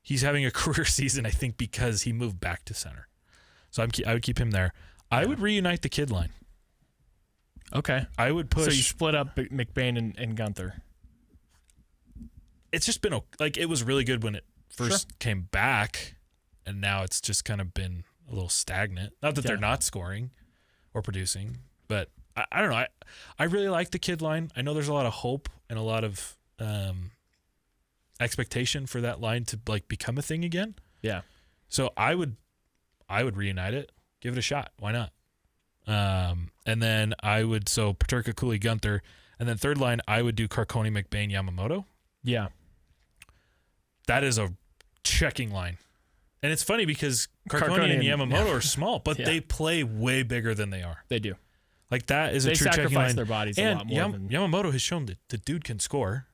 He's having a career season, I think, because he moved back to center. So I would keep him there. I would reunite the kid line. Okay. I would push. So you split up McBain and Gunther. It's just been like it was really good when it first came back, and now it's just kind of been a little stagnant. Not that they're not scoring or producing, but I don't know. I really like the kid line. I know there's a lot of hope and a lot of expectation for that line to like become a thing again. Yeah. So I would reunite it. Give it a shot. Why not? And then I would Peterka, Cooley, Gunther, and then third line I would do Carcone, McBain, Yamamoto. Yeah. That is a checking line. And it's funny because Carcone and Yamamoto are small, but they play way bigger than they are. They do. Like that is a true checking line. They sacrifice their bodies a lot more than Yamamoto has shown that the dude can score.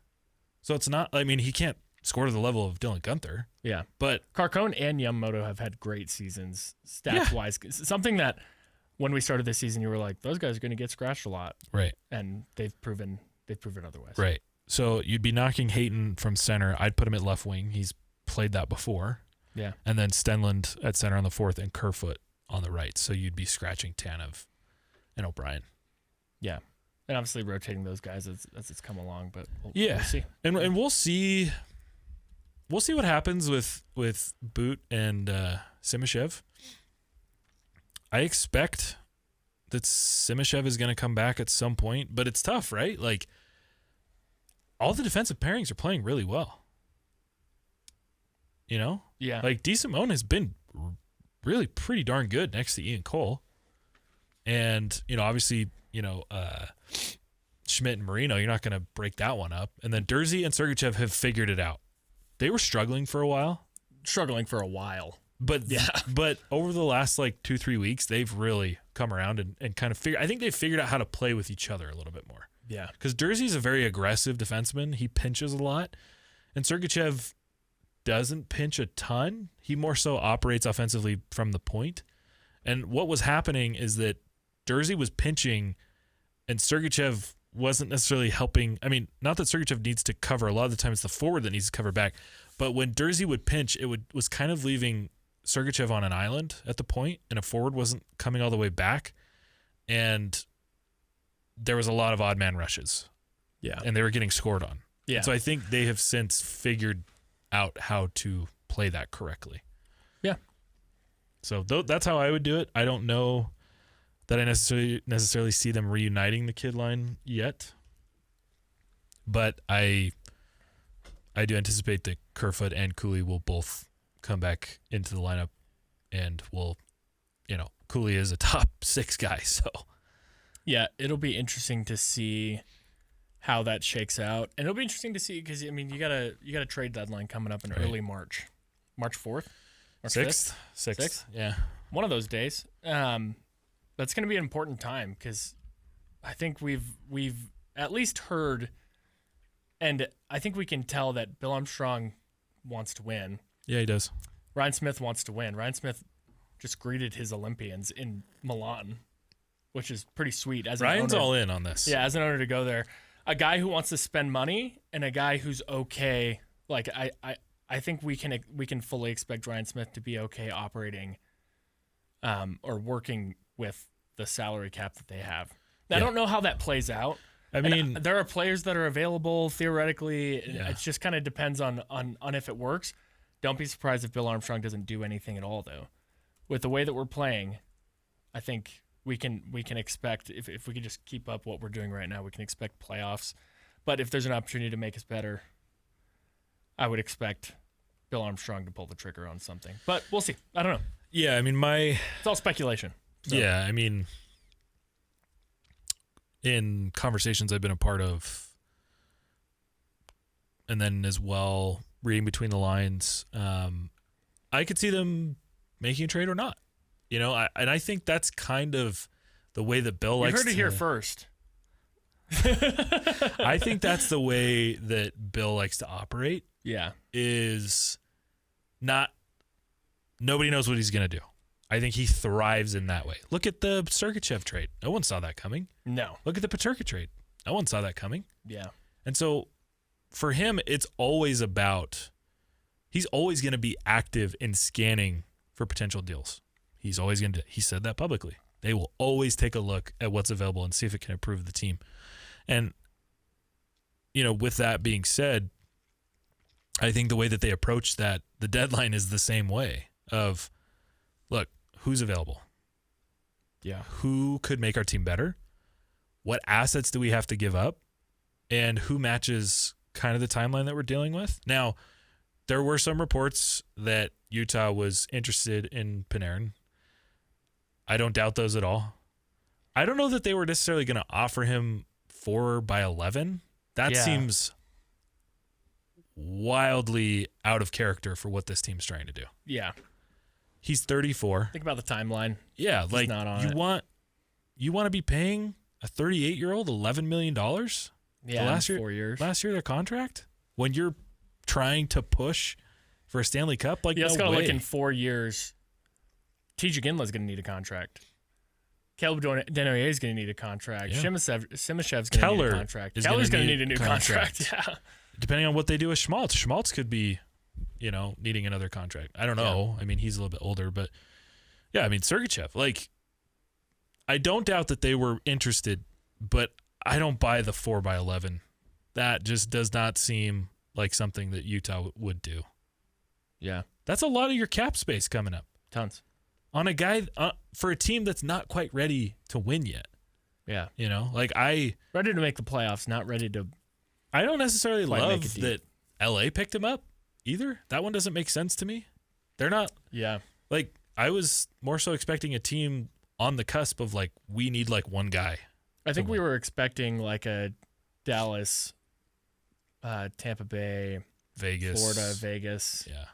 So it's not, I mean, he can't score to the level of Dylan Gunther. Yeah. But Carcone and Yamamoto have had great seasons stats-wise. Something that when we started this season, you were like, those guys are going to get scratched a lot. Right. And they've proven otherwise. Right. So you'd be knocking Hayton from center. I'd put him at left wing. He's played that before. Yeah. And then Stenlund at center on the fourth and Kerfoot on the right. So you'd be scratching Tanev and O'Brien. Yeah. And obviously rotating those guys as it's come along, but we'll see. And we'll see what happens with Boot and Simashev. I expect that Simashev is going to come back at some point, but it's tough, right? Like, all the defensive pairings are playing really well. You know? Yeah. Like, DeSimone has been really pretty darn good next to Ian Cole. And, obviously, Schmidt and Marino, you're not going to break that one up. And then Durzi and Sergachev have figured it out. They were struggling for a while. But over the last 2-3 weeks, they've really come around and kind of I think they've figured out how to play with each other a little bit more. Yeah. Because Durzi's a very aggressive defenseman. He pinches a lot. And Sergachev doesn't pinch a ton. He more so operates offensively from the point. And what was happening is that Durzi was pinching and Sergachev wasn't necessarily helping. I mean, not that Sergachev needs to cover. A lot of the time it's the forward that needs to cover back. But when Durzi would pinch, was kind of leaving Sergachev on an island at the point, and a forward wasn't coming all the way back. And there was a lot of odd man rushes. Yeah. And they were getting scored on. Yeah. And so I think they have since figured out how to play that correctly. Yeah. So that's how I would do it. I don't know that I necessarily see them reuniting the kid line yet. But I do anticipate that Kerfoot and Cooley will both come back into the lineup, and Cooley is a top 6 guy, so yeah, it'll be interesting to see how that shakes out, and it'll be interesting to see because I mean you got a trade deadline coming up in early March 4th or 5th? 6th, yeah, one of those days. That's going to be an important time because I think we've at least heard, and I think we can tell that Bill Armstrong wants to win. Yeah, he does. Ryan Smith wants to win. Ryan Smith just greeted his Olympians in Milan, which is pretty sweet. Ryan's all in on this. Yeah, as an owner to go there. A guy who wants to spend money and a guy who's okay. Like I think we can fully expect Ryan Smith to be okay operating or working with the salary cap that they have. Now, I don't know how that plays out. I mean, there are players that are available theoretically. Yeah. It just kind of depends on if it works. Don't be surprised if Bill Armstrong doesn't do anything at all, though. With the way that we're playing, I think we can expect, if we can just keep up what we're doing right now, we can expect playoffs. But if there's an opportunity to make us better, I would expect Bill Armstrong to pull the trigger on something. But we'll see. I don't know. Yeah, I mean, it's all speculation. So. Yeah, I mean, in conversations I've been a part of, and then as well reading between the lines, I could see them making a trade or not. And I think that's kind of the way that Bill likes to... You heard it here first. I think that's the way that Bill likes to operate. Yeah. Is not... Nobody knows what he's going to do. I think he thrives in that way. Look at the Sergachev trade. No one saw that coming. No. Look at the Peterka trade. No one saw that coming. Yeah. And so for him, it's always about... He's always going to be active in scanning for potential deals. He's always going to... He said that publicly. They will always take a look at what's available and see if it can improve the team. And, with that being said, I think the way that they approach that, the deadline is the same way of, look, who's available? Yeah. Who could make our team better? What assets do we have to give up? And who matches kind of the timeline that we're dealing with? Now, there were some reports that Utah was interested in Panarin. I don't doubt those at all. I don't know that they were necessarily going to offer him 4x11. That seems wildly out of character for what this team's trying to do. Yeah. He's 34. Think about the timeline. Yeah, He's like not on you want to be paying a 38-year-old $11 million? Yeah, last year, 4 years. Last year, their contract? When you're trying to push for a Stanley Cup? Like, let's no go way. look in 4 years. TJ Ginla's going to need a contract. Caleb Denoyer is going to need a contract. Yeah. Simashev's going to need a contract. Keller's going to need a new contract. Yeah. Depending on what they do with Schmaltz. Schmaltz could be, needing another contract. I don't know. Yeah. I mean, he's a little bit older, but yeah, I mean, Sergachev, like, I don't doubt that they were interested, but I don't buy the 4x11. That just does not seem like something that Utah would do. Yeah. That's a lot of your cap space coming up. Tons. On a guy, for a team that's not quite ready to win yet. Yeah. Ready to make the playoffs, not ready to. I don't necessarily love that LA picked him up either. That one doesn't make sense to me. They're not. Yeah. Like, I was more so expecting a team on the cusp of, like, we need, like, one guy. I think we were expecting, like, a Dallas, Tampa Bay, Vegas. Florida, Vegas. Yeah.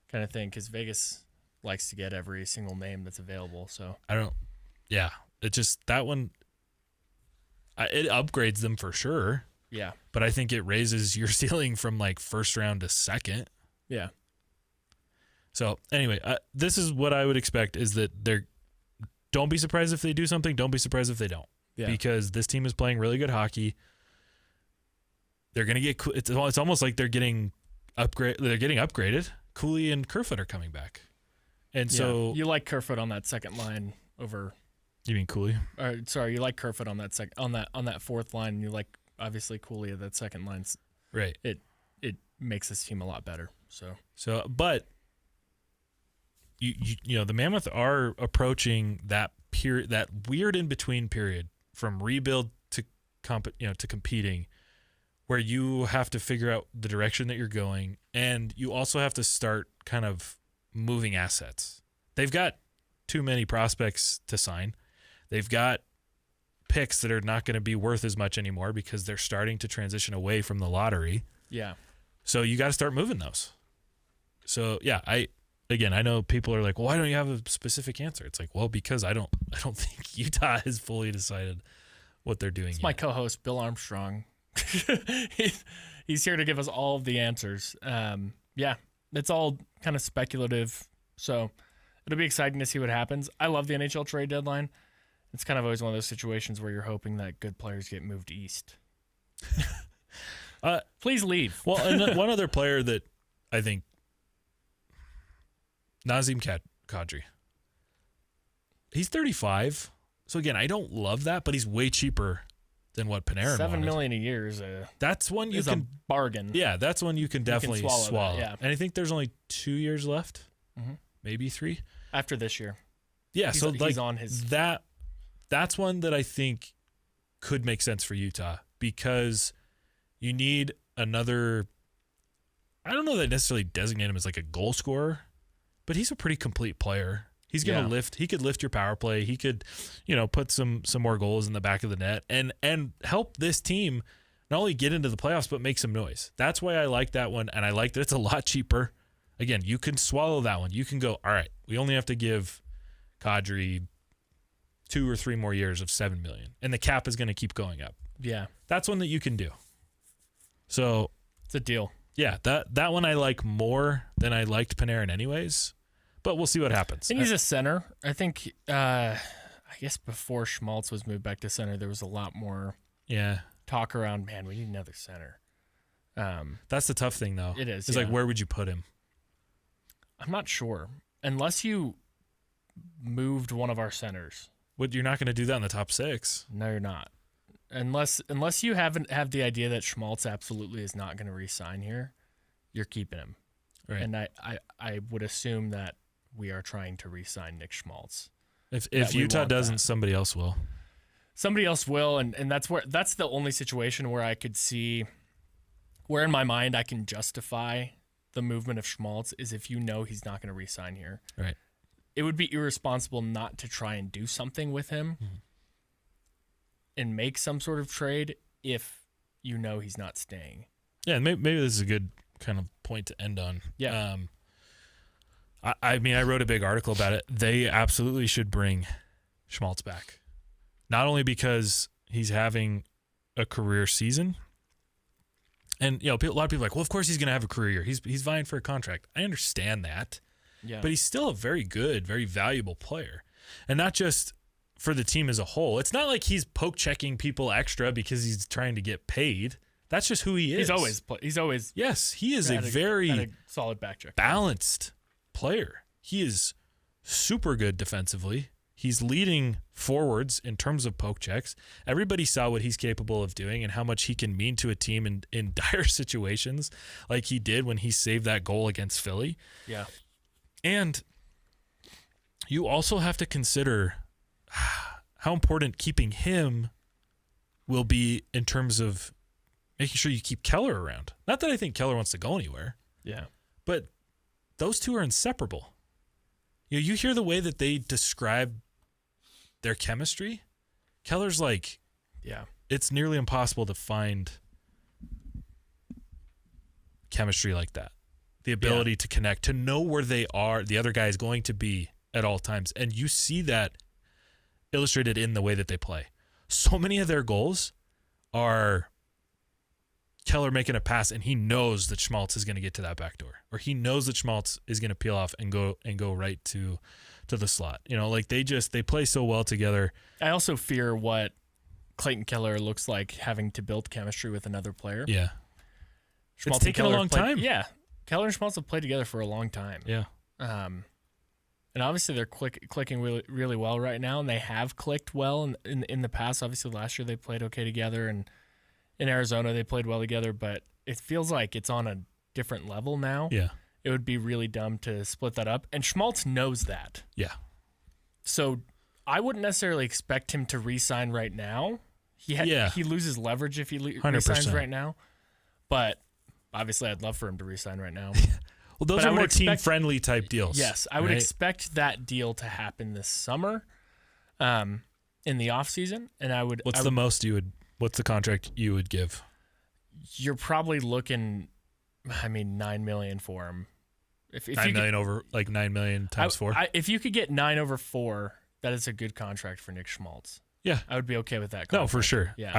Kind of thing, because Vegas likes to get every single name that's available. So it just, that one, it upgrades them for sure. Yeah. But I think it raises your ceiling from like first round to second. Yeah. So anyway, this is what I would expect is that don't be surprised if they do something. Don't be surprised if they don't. because this team is playing really good hockey. They're going to get it's almost like they're getting upgraded. Cooley and Kerfoot are coming back. And so you like Kerfoot on that second line over. You mean Cooley? Sorry, you like Kerfoot on that on that fourth line. And you like obviously Cooley at that second line. Right. It makes this team a lot better. But you know the Mammoth are approaching that period, that weird in between period from rebuild to competing, where you have to figure out the direction that you're going, and you also have to start kind of moving assets. They've got too many prospects to sign. They've got picks that are not going to be worth as much anymore because they're starting to transition away from the lottery. Yeah. So you got to start moving those. So yeah, I know people are like, well, why don't you have a specific answer? It's like, well, because I don't think Utah has fully decided what they're doing. It's my co-host Bill Armstrong. He's here to give us all of the answers. Yeah, it's all kind of speculative. So it'll be exciting to see what happens. I love the NHL trade deadline. It's kind of always one of those situations where you're hoping that good players get moved east. Please leave. Well, and one other player that I think, Nazem Kadri. He's 35. So again, I don't love that, but he's way cheaper than what Panarin $7 wanted. million a year is that's one you can a bargain. Yeah, that's one you can definitely swallow. That, yeah. And I think there's only 2 years left, maybe 3 after this year. Yeah, he's on his that's one that I think could make sense for Utah because you need another. I don't know that I necessarily designate him as like a goal scorer, but he's a pretty complete player. He's going to lift. He could lift your power play. He could, put some more goals in the back of the net and help this team not only get into the playoffs but make some noise. That's why I like that one, and I like that it's a lot cheaper. Again, you can swallow that one. You can go, all right, we only have to give Kadri 2 or 3 more years of $7 million, and the cap is going to keep going up. Yeah, that's one that you can do. So it's a deal. Yeah, that one I like more than I liked Panarin anyways, but we'll see what happens. And he's a center. I think, I guess before Schmaltz was moved back to center, there was a lot more talk around, man, we need another center. That's the tough thing, though. It is. It's like, where would you put him? I'm not sure. Unless you moved one of our centers. You're not going to do that in the top 6. No, you're not. Unless you have the idea that Schmaltz absolutely is not going to re-sign here, you're keeping him. Right. And I would assume that we are trying to re-sign Nick Schmaltz. If Utah doesn't, somebody else will. Somebody else will, and that's the only situation where I could see where in my mind I can justify the movement of Schmaltz is if he's not going to re-sign here. Right. It would be irresponsible not to try and do something with him. And make some sort of trade if he's not staying. Yeah, maybe this is a good kind of point to end on. Yeah. I wrote a big article about it. They absolutely should bring Schmaltz back. Not only because he's having a career season, and a lot of people are like, well, of course he's going to have a career year. He's vying for a contract. I understand that. Yeah. But he's still a very good, very valuable player. And not just for the team as a whole. It's not like he's poke checking people extra because he's trying to get paid. That's just who he is. He's always yes, he is a very solid back check, balanced player. He is super good defensively. He's leading forwards in terms of poke checks. Everybody saw what he's capable of doing and how much he can mean to a team in dire situations, like he did when he saved that goal against Philly. Yeah. And you also have to consider how important keeping him will be in terms of making sure you keep Keller around. Not that I think Keller wants to go anywhere. Yeah. But those two are inseparable. You hear the way that they describe their chemistry. Keller's like, it's nearly impossible to find chemistry like that. The ability to connect, to know where the other guy is going to be at all times. And you see that illustrated in the way that they play. So many of their goals are Keller making a pass and he knows that Schmaltz is going to get to that back door, or he knows that Schmaltz is going to peel off and go right to the slot. They play so well together. I also fear what Clayton Keller looks like having to build chemistry with another player. Yeah. Schmaltz It's taken a long time. Yeah. Keller and Schmaltz have played together for a long time. Yeah. And obviously they're clicking really, really well right now, and they have clicked well in the past. Obviously last year they played okay together, and in Arizona they played well together, but it feels like it's on a different level now. Yeah. It would be really dumb to split that up, and Schmaltz knows that. Yeah. So I wouldn't necessarily expect him to re-sign right now. He loses leverage if he re-signs right now, but obviously I'd love for him to re-sign right now. Well, those are more team-friendly type deals. Yes, I would expect that deal to happen this summer, in the offseason, and I would. What's the contract you would give? You're probably looking, $9 million for him. If $9 million over, like $9 million times 4. If you could get 9 over 4, that is a good contract for Nick Schmaltz. Yeah, I would be okay with that. No, for sure. Yeah,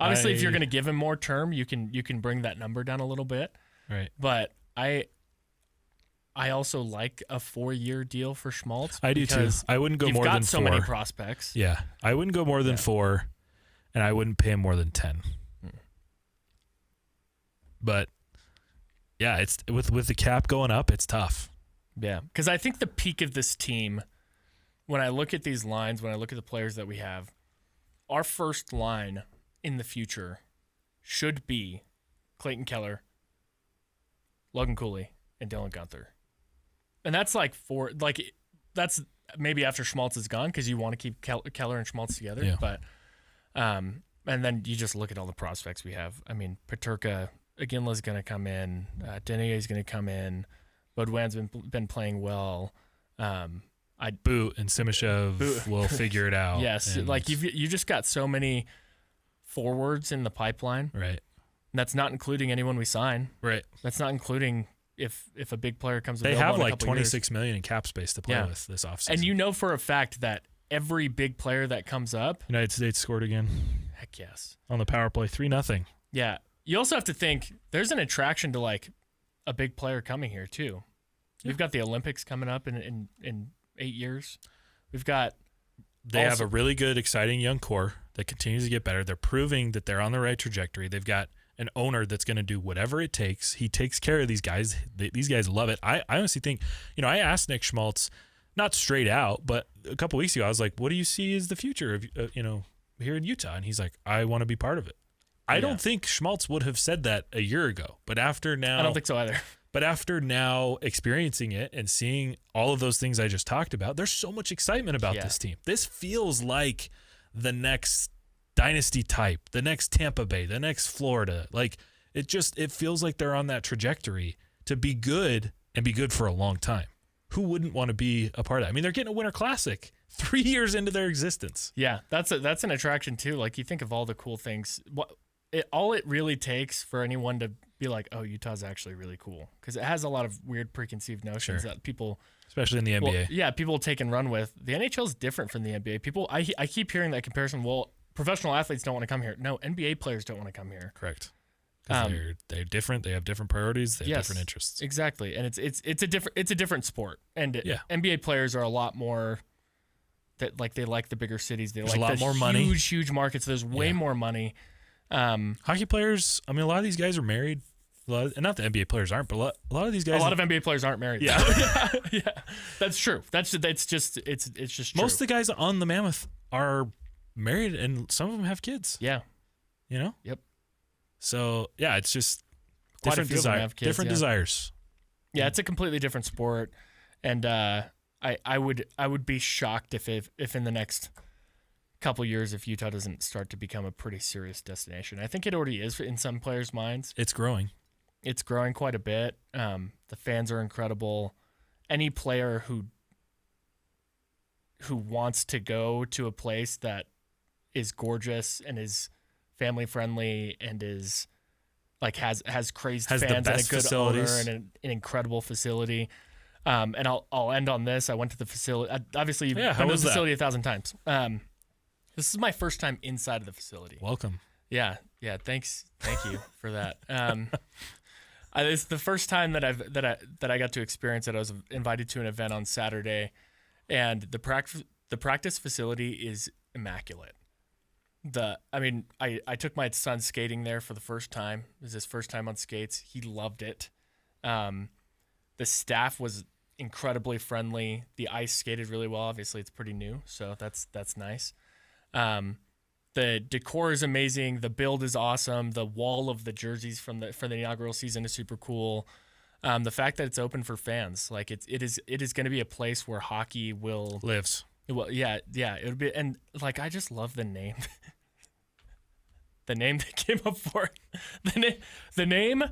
obviously, if you're going to give him more term, you can bring that number down a little bit. Right. But I also like a 4-year deal for Schmaltz. I do too. I wouldn't go more than 4. You've got so many prospects. Yeah, I wouldn't go more than 4, and I wouldn't pay him more than 10. But yeah, it's with the cap going up, it's tough. Yeah, because I think the peak of this team, when I look at these lines, when I look at the players that we have, our first line in the future should be Clayton Keller, Logan Cooley, and Dylan Guenther. And that's that's maybe after Schmaltz is gone because you want to keep Keller and Schmaltz together. Yeah. But and then you just look at all the prospects we have. Peterka, Iginla's going to come in. Denier is going to come in. Baudouin's been playing well. Boot and Simashev will figure it out. Yes, you just got so many forwards in the pipeline. Right. And that's not including anyone we sign. Right. That's not including if a big player comes. They have like $26 million in cap space to play with this offseason. And you know for a fact that every big player that comes up, United States scored again. Heck yes. On the power play, 3-0. Yeah. You also have to think there's an attraction to like a big player coming here too. Yeah. We've got the Olympics coming up in 8 years. They have a really good, exciting young core that continues to get better. They're proving that they're on the right trajectory. They've got an owner that's going to do whatever it takes. He takes care of these guys. These guys love it. I honestly think, I asked Nick Schmaltz, not straight out, but a couple weeks ago, I was like, what do you see as the future of, here in Utah? And he's like, I want to be part of it. I don't think Schmaltz would have said that a year ago, but after now, I don't think so either. But after now experiencing it and seeing all of those things I just talked about, there's so much excitement about this team. This feels like the next dynasty type, the next Tampa Bay, the next Florida. Like it feels like they're on that trajectory to be good and be good for a long time. Who wouldn't want to be a part of that? They're getting a Winter Classic 3 years into their existence. Yeah, that's an attraction too. Like you think of all the cool things. All it really takes for anyone to be like, oh, Utah's actually really cool, because it has a lot of weird preconceived notions that people, especially in the NBA, people take and run with. The NHL is different from the NBA. People, I keep hearing that comparison. Well, professional athletes don't want to come here. No, NBA players don't want to come here. Correct. They're different. They have different priorities. They have different interests. Exactly, and it's a different sport. And NBA players are a lot more that they like the bigger cities. They like a lot more money, huge markets. There's way more money. Hockey players, a lot of these guys are married. And not the NBA players aren't, but a lot of these guys. A lot of NBA players aren't married. Yeah, yeah, that's true. It's just true. Most of the guys on the Mammoth are married, and some of them have kids. Yeah, Yep. So it's just quite different desires. Yeah, it's a completely different sport, and I would be shocked if in the next couple years if Utah doesn't start to become a pretty serious destination. I think it already is in some players' minds. It's growing. It's growing quite a bit. The fans are incredible. Any player who wants to go to a place that is gorgeous and is family friendly and is has crazed fans and a good facilities. owner and an incredible facility. And I'll end on this. I went to the facility. Obviously, you've been to the facility 1,000 times. This is my first time inside of the facility. Welcome. Yeah. Thank you for that. It's the first time that I got to experience it. I was invited to an event on Saturday, and the practice facility is immaculate. I took my son skating there for the first time. It was his first time on skates. He loved it. The staff was incredibly friendly. The ice skated really well. Obviously, it's pretty new, so that's nice. The decor is amazing. The build is awesome. The wall of the jerseys for the inaugural season is super cool. The fact that it's open for fans, like it is going to be a place where hockey lives. Well, yeah, it would be, and like I just love the name. The name they came up for it. The name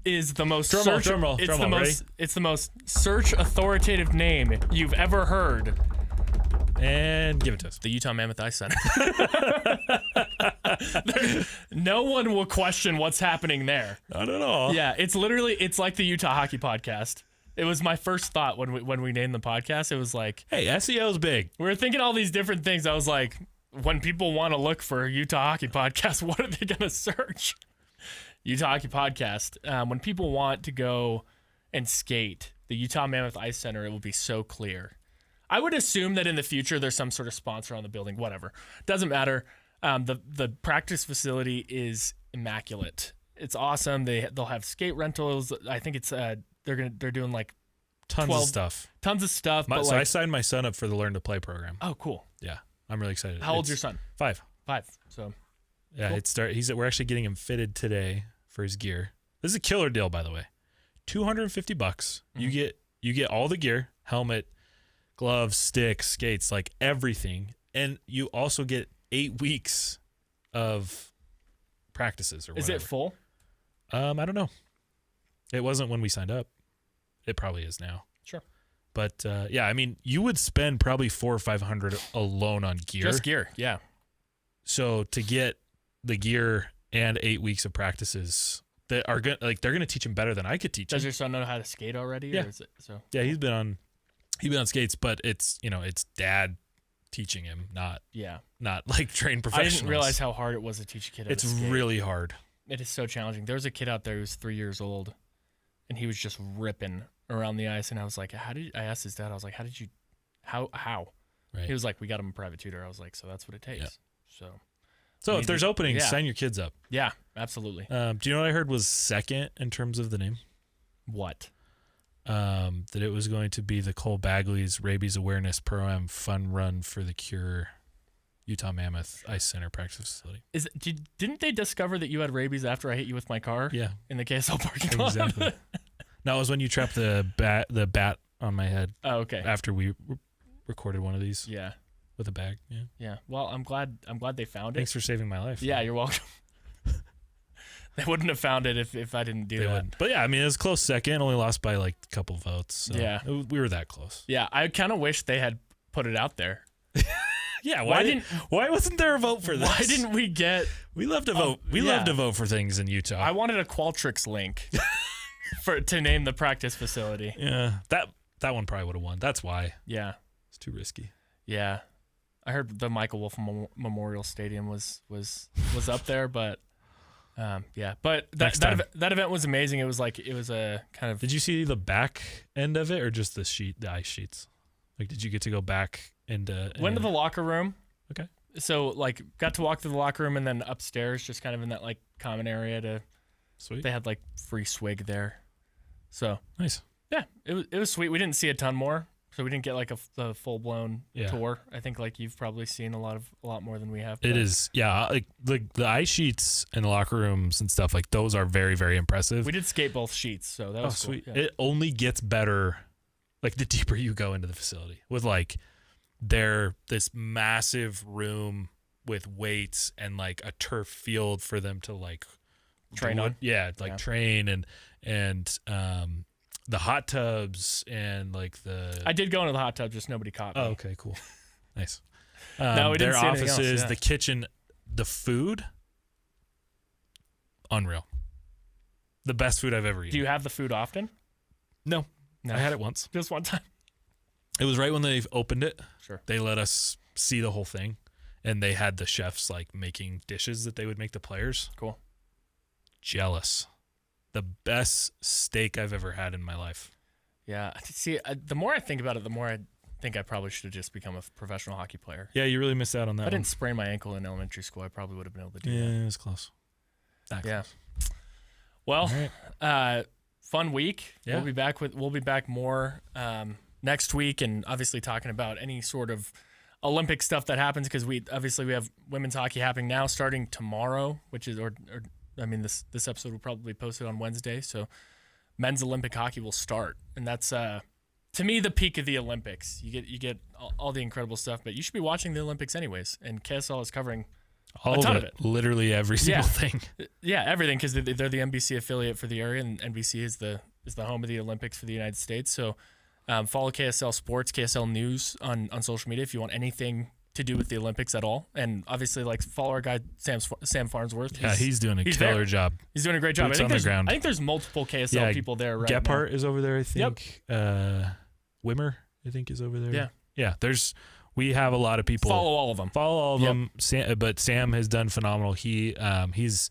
is the most drum roll. It's the most search authoritative name you've ever heard. And give it to us. The Utah Mammoth Ice Center. No one will question what's happening there. Not at all. Yeah, it's like the Utah Hockey Podcast. It was my first thought when we named the podcast. It was like, hey, SEO's big. We were thinking all these different things. I was like, when people want to look for a Utah Hockey Podcast, what are they going to search? Utah Hockey Podcast. When people want to go and skate, the Utah Mammoth Ice Center, it will be so clear. I would assume that in the future there's some sort of sponsor on the building. Whatever, doesn't matter. The practice facility is immaculate. It's awesome. They'll have skate rentals. I think it's they're doing like tons of stuff. But I signed my son up for the Learn to Play program. Oh, cool. Yeah, I'm really excited. How old's your son? 5. 5. So yeah, cool. We're actually getting him fitted today for his gear. This is a killer deal, by the way. $250. Mm-hmm. You get all the gear, helmet, gloves, sticks, skates, like everything, and you also get 8 weeks of practices or whatever. Is it full? I don't know. It wasn't when we signed up. It probably is now. Sure. But yeah, I mean, you would spend probably $400 or $500 alone on gear. Just gear, yeah. So to get the gear and 8 weeks of practices that are good, like they're gonna teach him better than I could teach him. Does your son know how to skate already? Yeah. Or is it, so yeah, he's been on skates, but it's dad teaching him, not like trained professionals. I didn't realize how hard it was to teach a kid how to skate. It's really hard. It is so challenging. There was a kid out there who was 3 years old, and he was just ripping around the ice. And I was like, I asked his dad, I was like, how? Right. He was like, we got him a private tutor. I was like, so that's what it takes. Yeah. So if there's openings, sign your kids up. Yeah, absolutely. Do you know what I heard was second in terms of the name? What? That it was going to be the Cole Bagley's Rabies Awareness Pro-Am Fun Run for the Cure Utah Mammoth Ice Center practice facility. Didn't they discover that you had rabies after I hit you with my car? Yeah. In the KSL parking lot? Exactly. No, it was when you trapped the bat on my head. Oh, okay. After we recorded one of these. Yeah. With a bag. Yeah. Yeah. Well, I'm glad they found it. Thanks for saving my life. Yeah, you're welcome. They wouldn't have found it if I didn't do that. Wouldn't. But yeah, I mean, it was close second, only lost by like a couple votes. So yeah. We were that close. Yeah, I kind of wish they had put it out there. Yeah, why wasn't there a vote for this? Why didn't we get... We love to vote. We love to vote for things in Utah. I wanted a Qualtrics link to name the practice facility. Yeah, that one probably would have won. That's why. Yeah. It's too risky. Yeah. I heard the Michael Wolfe Memorial Stadium was up there, but yeah. But that event was amazing. It was a kind of... Did you see the back end of it or just the ice sheets? Like, did you get to go back and went to the locker room? Okay. So like got to walk through the locker room and then upstairs, just kind of in that like common area to... Sweet. They had like free swig there. So nice. Yeah, it was sweet. We didn't see a ton more. So we didn't get like a full blown tour. I think like you've probably seen a lot more than we have. It is, yeah. Like the ice sheets and the locker rooms and stuff, like those are very, very impressive. We did skate both sheets, so that was cool. Sweet. Yeah. It only gets better, like the deeper you go into the facility with like this massive room with weights and like a turf field for them to like train on. Yeah, like train and the hot tubs and like the... I did go into the hot tub, just nobody caught me. Oh, okay, cool. Nice. No, we didn't see anything offices, else, the kitchen, the food, unreal. The best food I've ever eaten. Do you have the food often? No. I had it once. Just one time. It was right when they opened it. Sure. They let us see the whole thing, and they had the chefs like making dishes that they would make the players. Cool. Jealous. The best steak I've ever had in my life. Yeah. See, the more I think about it, the more think I probably should have just become a professional hockey player. Yeah, you really missed out on that. If I didn't sprain my ankle in elementary school, I probably would have been able to do that. Yeah, it was close. Yeah. Well, fun week. Yeah. We'll be back more next week, and obviously talking about any sort of Olympic stuff that happens, because we have women's hockey happening now starting tomorrow, which is this episode will probably be posted on Wednesday. So men's Olympic hockey will start, and that's to me the peak of the Olympics. You get all the incredible stuff, but you should be watching the Olympics anyways, and KSL is covering a ton of it. Literally every single thing. Yeah, everything, because they're the NBC affiliate for the area, and NBC is the home of the Olympics for the United States. So follow KSL Sports, KSL News on social media if you want anything to do with the Olympics at all. And obviously, follow our guy Sam Farnsworth. He's doing a killer job. He's doing a great job. Boots on the ground. I think there's multiple KSL people there right Gephardt now. is over there, I think. Yep. Wimmer, I think, is over there. Yeah. We have a lot of people. Follow all of them. But Sam has done phenomenal. He's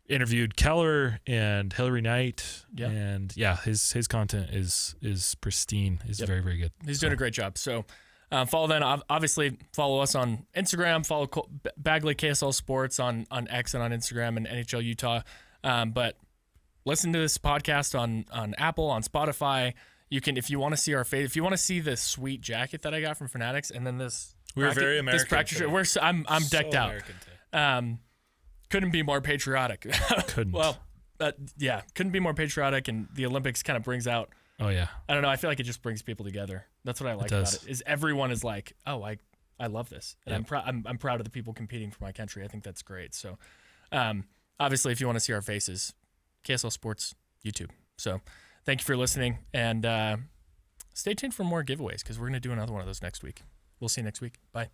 interviewed Keller and Hillary Knight, and his content is pristine. Is very, very good. He's doing a great job. So follow them. Obviously, follow us on Instagram. Follow Bagley KSL Sports on X and on Instagram, and NHL Utah. But listen to this podcast on Apple, on Spotify. You can, if you want to see our face, if you want to see this sweet jacket that I got from Fanatics, and then this very American. This practice shirt, I'm decked out. Couldn't be more patriotic. Couldn't. Well, couldn't be more patriotic, and the Olympics kind of brings out. Oh yeah. I don't know. I feel like it just brings people together. That's what I like about it. Is everyone is like, oh, I love this, and I'm proud of the people competing for my country. I think that's great. So, obviously, if you want to see our faces, KSL Sports YouTube. So. Thank you for listening, and stay tuned for more giveaways, because we're going to do another one of those next week. We'll see you next week. Bye.